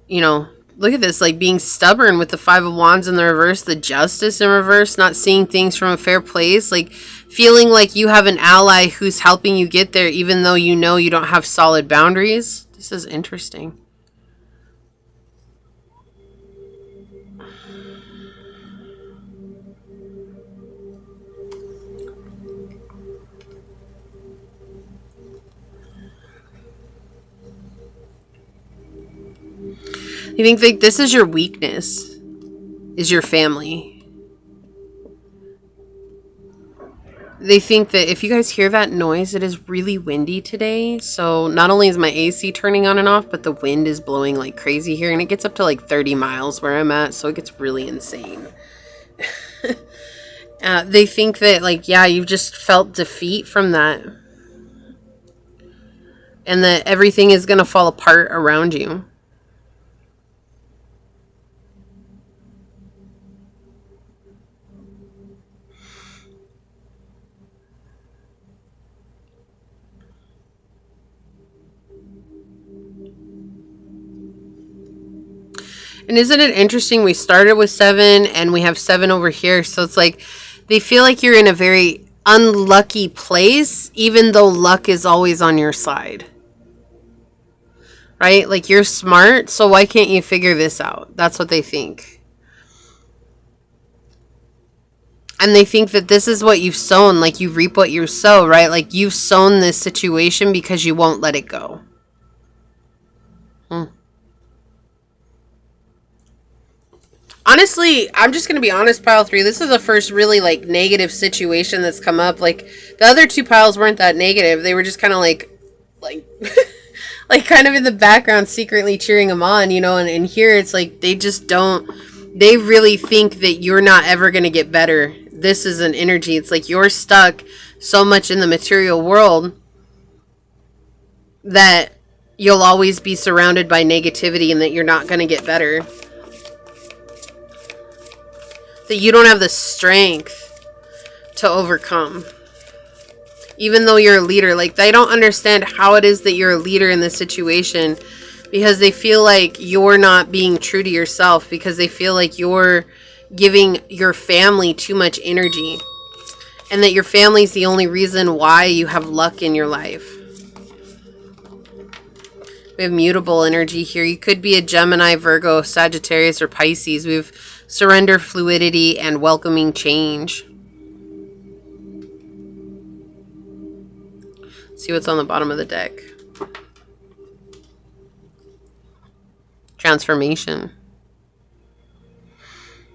You know, look at this, like being stubborn with the Five of Wands in the reverse, the Justice in reverse, not seeing things from a fair place, like feeling like you have an ally who's helping you get there, even though you know you don't have solid boundaries. This is interesting. You think like this is your weakness, is your family. They think that if you guys hear that noise, it is really windy today. So not only is my AC turning on and off, but the wind is blowing like crazy here. And it gets up to like 30 miles where I'm at. So it gets really insane. They think that, like, yeah, you've just felt defeat from that. And that everything is going to fall apart around you. And isn't it interesting? We started with 7 and we have 7 over here. So it's like they feel like you're in a very unlucky place, even though luck is always on your side. Right? Like, you're smart, so why can't you figure this out? That's what they think. And they think that this is what you've sown. Like, you reap what you sow, right? Like, you've sown this situation because you won't let it go. Honestly, I'm just going to be honest, pile 3. This is the first really, like, negative situation that's come up. Like, the other 2 piles weren't that negative. They were just kind of like like, kind of in the background secretly cheering them on, you know? And here it's like they just don't... They really think that you're not ever going to get better. This is an energy. It's like you're stuck so much in the material world that you'll always be surrounded by negativity and that you're not going to get better. That you don't have the strength to overcome. Even though you're a leader. Like, they don't understand how it is that you're a leader in this situation. Because they feel like you're not being true to yourself. Because they feel like you're giving your family too much energy. And that your family's the only reason why you have luck in your life. We have mutable energy here. You could be a Gemini, Virgo, Sagittarius, or Pisces. We have surrender, fluidity, and welcoming change. See what's on the bottom of the deck. Transformation.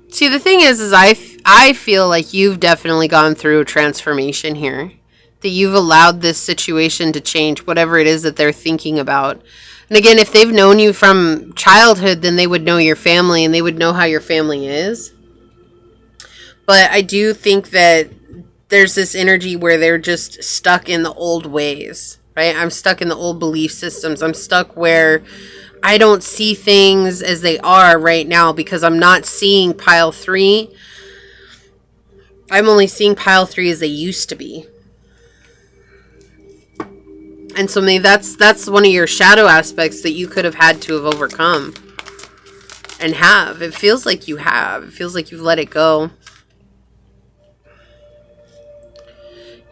See, the thing is I feel like you've definitely gone through a transformation here. That you've allowed this situation to change, whatever it is that they're thinking about. And again, if they've known you from childhood, then they would know your family and they would know how your family is. But I do think that there's this energy where they're just stuck in the old ways, right? I'm stuck in the old belief systems. I'm stuck where I don't see things as they are right now because I'm not seeing pile 3. I'm only seeing pile 3 as they used to be. And so maybe that's one of your shadow aspects that you could have had to have overcome. And have. It feels like you have. It feels like you've let it go.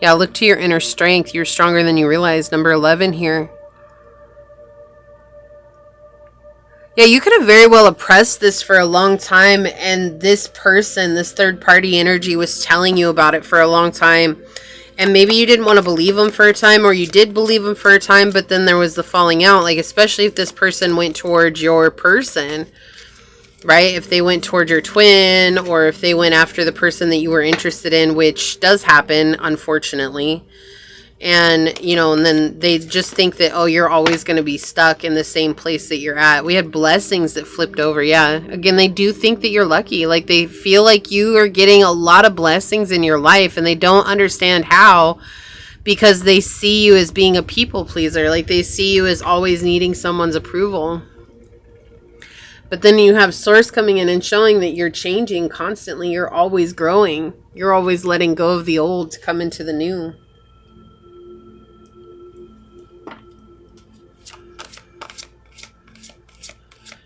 Yeah, look to your inner strength. You're stronger than you realize. Number 11 here. Yeah, you could have very well oppressed this for a long time. And this person, this third party energy was telling you about it for a long time. And maybe you didn't want to believe them for a time, or you did believe them for a time, but then there was the falling out. Like, especially if this person went towards your person, right? If they went towards your twin, or if they went after the person that you were interested in, which does happen, unfortunately. And, you know, and then they just think that, oh, you're always going to be stuck in the same place that you're at. We had blessings that flipped over. Yeah. Again, they do think that you're lucky. Like, they feel like you are getting a lot of blessings in your life, and they don't understand how, because they see you as being a people pleaser. Like, they see you as always needing someone's approval. But then you have Source coming in and showing that you're changing constantly. You're always growing. You're always letting go of the old to come into the new.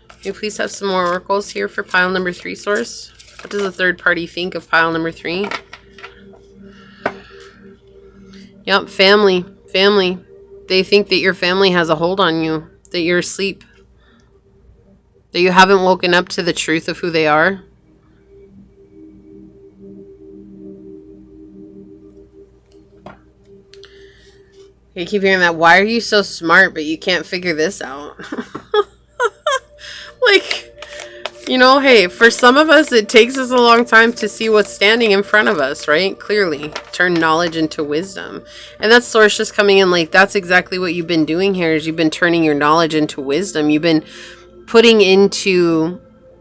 Can you please have some more oracles here for pile number 3, Source? What does the third party think of pile number 3? Yep, family. Family. They think that your family has a hold on you. That you're asleep. That you haven't woken up to the truth of who they are. You keep hearing that. Why are you so smart, but you can't figure this out? Like, you know, hey, for some of us, it takes us a long time to see what's standing in front of us, right? Clearly. turn knowledge into wisdom. And that's Source just coming in like, that's exactly what you've been doing here, is you've been turning your knowledge into wisdom. You've been putting into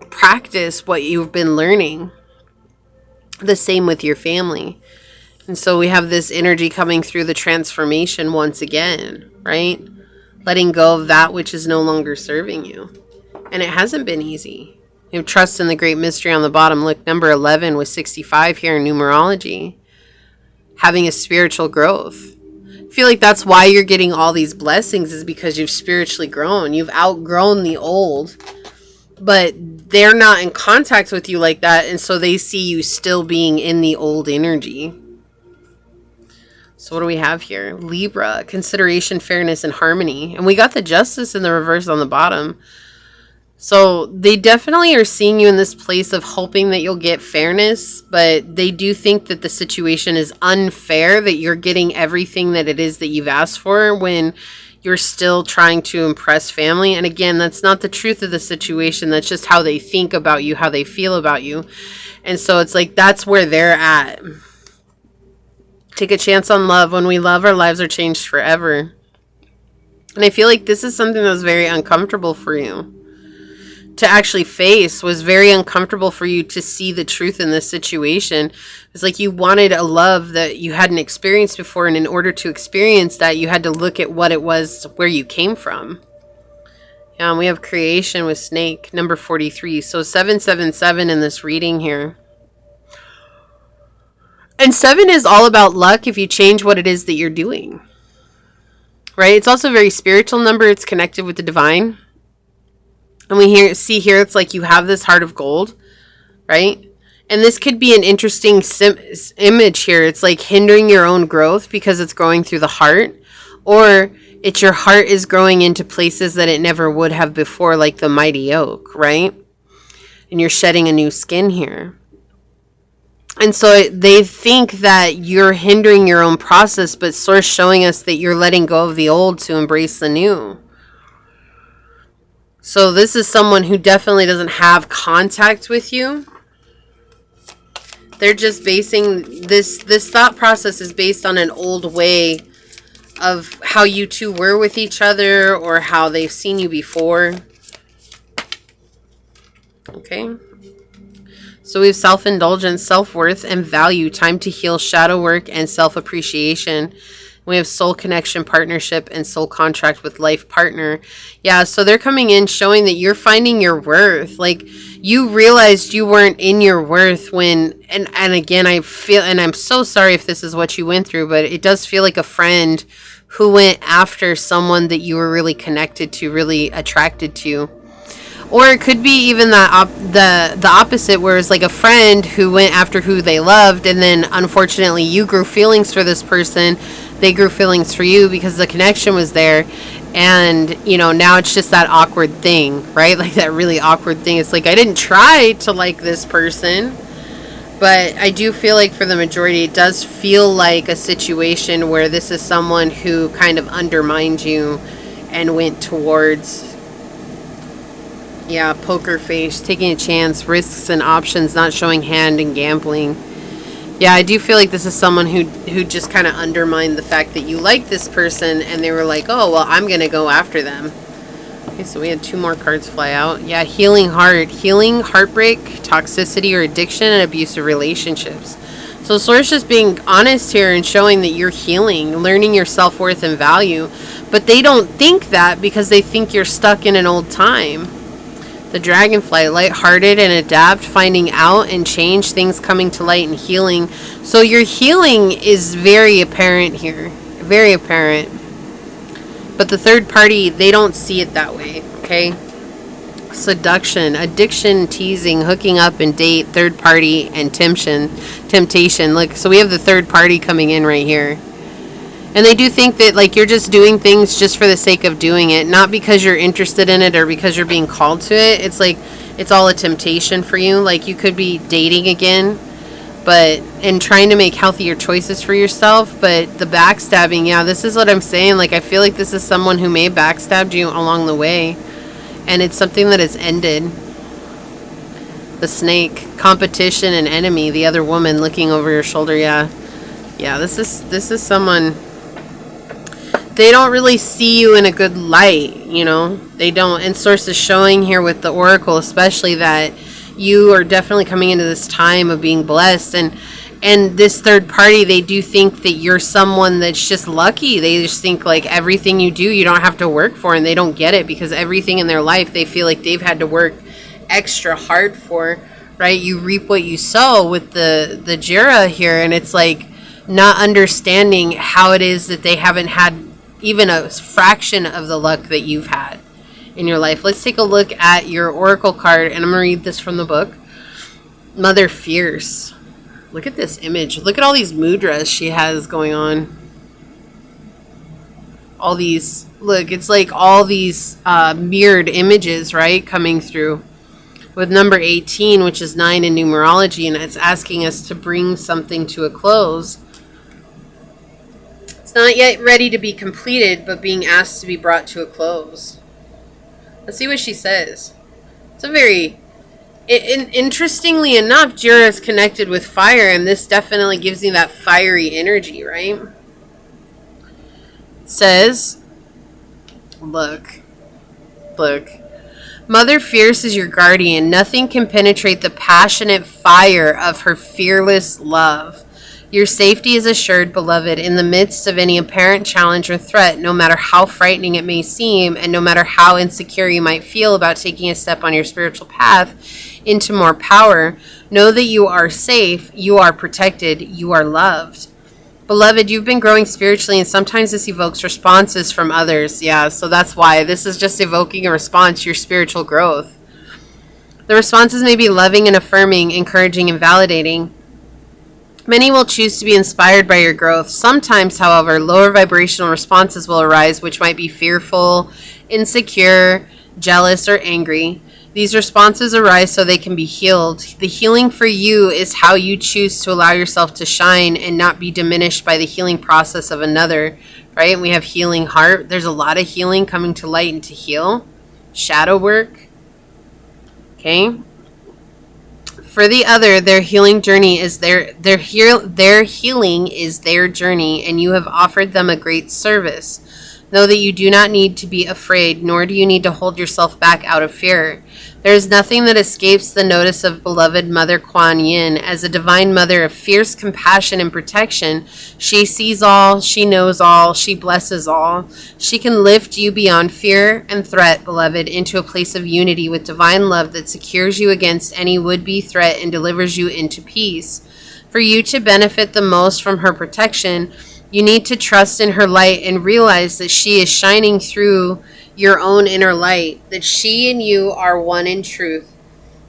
practice what you've been learning. The same with your family. And so we have this energy coming through the transformation once again, right? Letting go of that which is no longer serving you. And it hasn't been easy. You have trust in the great mystery on the bottom. Look, number 11 with 65 here in numerology. Having a spiritual growth. I feel like that's why you're getting all these blessings, is because you've spiritually grown. You've outgrown the old. But they're not in contact with you like that. And so they see you still being in the old energy. So what do we have here? Libra, consideration, fairness, and harmony. And we got the Justice in the reverse on the bottom. So they definitely are seeing you in this place of hoping that you'll get fairness, but they do think that the situation is unfair, that you're getting everything that it is that you've asked for when you're still trying to impress family. And again, that's not the truth of the situation. That's just how they think about you, how they feel about you. And so it's like, that's where they're at. Take a chance on love. When we love, our lives are changed forever. And I feel like this is something that was very uncomfortable for you to actually face, was very uncomfortable for you to see the truth in this situation. It's like you wanted a love that you hadn't experienced before, and in order to experience that, you had to look at what it was, where you came from. Yeah, and we have creation with snake, number 43. So 777 in this reading here. And 7 is all about luck if you change what it is that you're doing. Right? It's also a very spiritual number. It's connected with the divine. And we see here, it's like you have this heart of gold, right? And this could be an interesting image here. It's like hindering your own growth because it's going through the heart. Or it's your heart is growing into places that it never would have before, like the mighty oak, right? And you're shedding a new skin here. And so they think that you're hindering your own process, but Source showing us that you're letting go of the old to embrace the new. So this is someone who definitely doesn't have contact with you. They're just basing this thought process is based on an old way of how you two were with each other, or how they've seen you before. Okay. So we have self-indulgence, self-worth, and value, time to heal, shadow work, and self-appreciation. We have soul connection, partnership, and soul contract with life partner. Yeah, so they're coming in showing that you're finding your worth. Like, you realized you weren't in your worth when, and again, I feel, and I'm so sorry if this is what you went through, but it does feel like a friend who went after someone that you were really connected to, really attracted to. Or it could be even the opposite, where it's like a friend who went after who they loved, and then unfortunately you grew feelings for this person. They grew feelings for you because the connection was there. And, you know, now it's just that awkward thing, right? Like that really awkward thing. It's like, I didn't try to like this person. But I do feel like for the majority, it does feel like a situation where this is someone who kind of undermined you and went towards, yeah, poker face, taking a chance, risks and options, not showing hand, and gambling. Yeah, I do feel like this is someone who just kind of undermined the fact that you like this person, and they were like, oh, well, I'm going to go after them. Okay, so we had 2 more cards fly out. Yeah, healing heart. Healing, heartbreak, toxicity or addiction, and abusive relationships. So Source just being honest here and showing that you're healing, learning your self-worth and value. But they don't think that because they think you're stuck in an old time. The dragonfly, lighthearted and adapt, finding out and change, things coming to light and healing. So your healing is very apparent here. Very apparent. But the third party, they don't see it that way, okay? Seduction, addiction, teasing, hooking up and date, third party, and temptation. Look, so we have the third party coming in right here. And they do think that, like, you're just doing things just for the sake of doing it, not because you're interested in it or because you're being called to it. It's like, it's all a temptation for you. Like, you could be dating again, and trying to make healthier choices for yourself. But the backstabbing, yeah, this is what I'm saying. Like, I feel like this is someone who may have backstabbed you along the way, and it's something that has ended. The snake, competition and enemy, the other woman looking over your shoulder, yeah. Yeah, this is someone, they don't really see you in a good light, you know? They don't. And Source is showing here with the Oracle, especially, that you are definitely coming into this time of being blessed. And this third party, they do think that you're someone that's just lucky. They just think like everything you do, you don't have to work for, and they don't get it because everything in their life, they feel like they've had to work extra hard for, right? You reap what you sow with the Jira here, and it's like not understanding how it is that they haven't had even a fraction of the luck that you've had in your life. Let's take a look at your Oracle card, and I'm going to read this from the book. Mother Fierce. Look at this image. Look at all these mudras she has going on. All these, look, it's like all these mirrored images, right, coming through. With number 18, which is 9 in numerology, and it's asking us to bring something to a close. It's not yet ready to be completed, but being asked to be brought to a close. Let's see what she says. It's a very... interestingly enough, Jira is connected with fire, and this definitely gives you that fiery energy, right? It says, look. Mother Fierce is your guardian. Nothing can penetrate the passionate fire of her fearless love. Your safety is assured, beloved, in the midst of any apparent challenge or threat, no matter how frightening it may seem, and no matter how insecure you might feel about taking a step on your spiritual path into more power. Know that you are safe, you are protected, you are loved. Beloved, you've been growing spiritually, and sometimes this evokes responses from others. Yeah, so that's why this is just evoking a response to your spiritual growth. The responses may be loving and affirming, encouraging and validating. Many will choose to be inspired by your growth. Sometimes, however, lower vibrational responses will arise, which might be fearful, insecure, jealous, or angry. These responses arise so they can be healed. The healing for you is how you choose to allow yourself to shine and not be diminished by the healing process of another, right? We have healing heart. There's a lot of healing coming to light and to heal. Shadow work. Okay. For the other, their healing journey is their healing is their journey, and you have offered them a great service. Know that you do not need to be afraid, nor do you need to hold yourself back out of fear. There is nothing that escapes the notice of beloved Mother Kuan Yin. As a divine mother of fierce compassion and protection, she sees all, she knows all, she blesses all. She can lift you beyond fear and threat, beloved, into a place of unity with divine love that secures you against any would-be threat and delivers you into peace. For you to benefit the most from her protection, you need to trust in her light and realize that she is shining through your own inner light, that she and you are one in truth.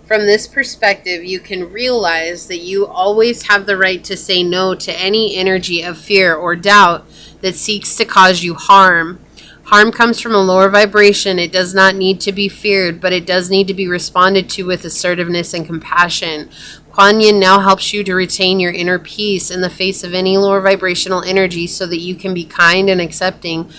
From this perspective, you can realize that you always have the right to say no to any energy of fear or doubt that seeks to cause you harm. Harm comes from a lower vibration. It does not need to be feared, but it does need to be responded to with assertiveness and compassion. Kuan Yin now helps you to retain your inner peace in the face of any lower vibrational energy so that you can be kind and accepting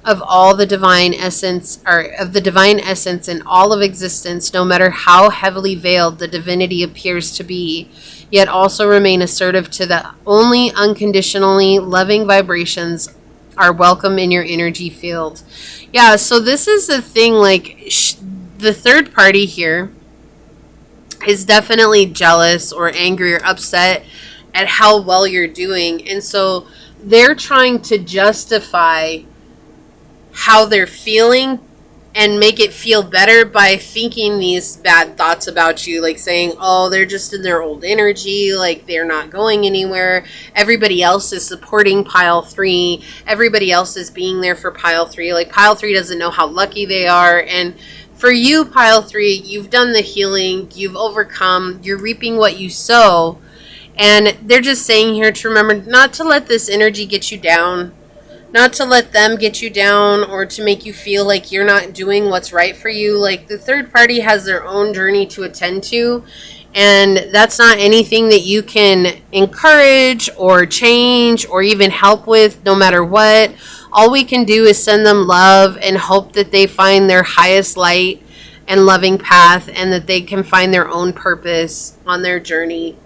of all the divine essence, or of the divine essence in all of existence, no matter how heavily veiled the divinity appears to be, yet also remain assertive to the only unconditionally loving vibrations are welcome in your energy field. Yeah, so this is the thing, like the third party here is definitely jealous or angry or upset at how well you're doing. And so they're trying to justify how they're feeling and make it feel better by thinking these bad thoughts about you, like saying, oh, they're just in their old energy, like they're not going anywhere. Everybody else is supporting pile 3. Everybody else is being there for pile 3. Like pile 3 doesn't know how lucky they are. And for you, pile 3, you've done the healing, you've overcome, you're reaping what you sow. And they're just saying here to remember not to let this energy get you down, not to let them get you down or to make you feel like you're not doing what's right for you. Like the third party has their own journey to attend to, and that's not anything that you can encourage or change or even help with, no matter what. All we can do is send them love and hope that they find their highest light and loving path, and that they can find their own purpose on their journey.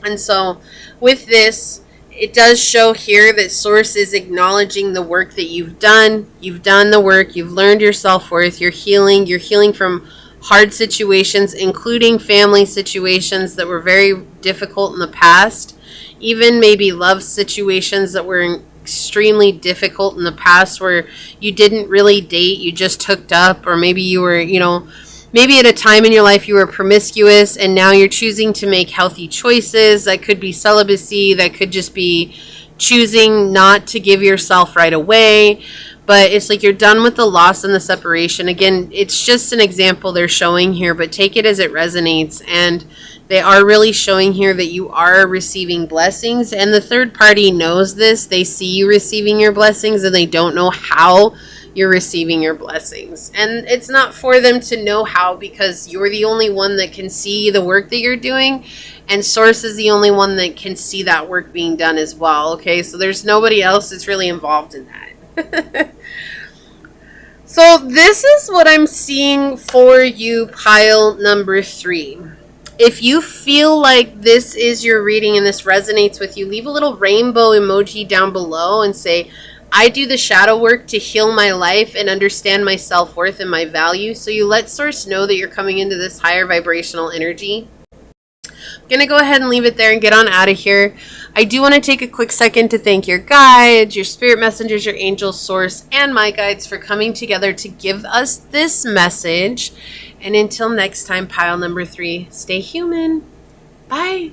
And so with this, it does show here that Source is acknowledging the work that you've done. You've done the work. You've learned your self-worth. You're healing. You're healing from hard situations, including family situations that were very difficult in the past. Even maybe love situations that were extremely difficult in the past where you didn't really date. You just hooked up, or maybe you were, maybe at a time in your life you were promiscuous and now you're choosing to make healthy choices. That could be celibacy. That could just be choosing not to give yourself right away. But it's like you're done with the loss and the separation. Again, it's just an example they're showing here, but take it as it resonates. And they are really showing here that you are receiving blessings. And the third party knows this. They see you receiving your blessings and they don't know how you're receiving your blessings. And it's not for them to know how, because you're the only one that can see the work that you're doing, and Source is the only one that can see that work being done as well. Okay, so there's nobody else that's really involved in that. So this is what I'm seeing for you, pile number 3. If you feel like this is your reading and this resonates with you, leave a little rainbow emoji down below and say, I do the shadow work to heal my life and understand my self-worth and my value. So you let Source know that you're coming into this higher vibrational energy. I'm going to go ahead and leave it there and get on out of here. I do want to take a quick second to thank your guides, your spirit messengers, your angels, Source, and my guides for coming together to give us this message. And until next time, pile number 3, stay human. Bye.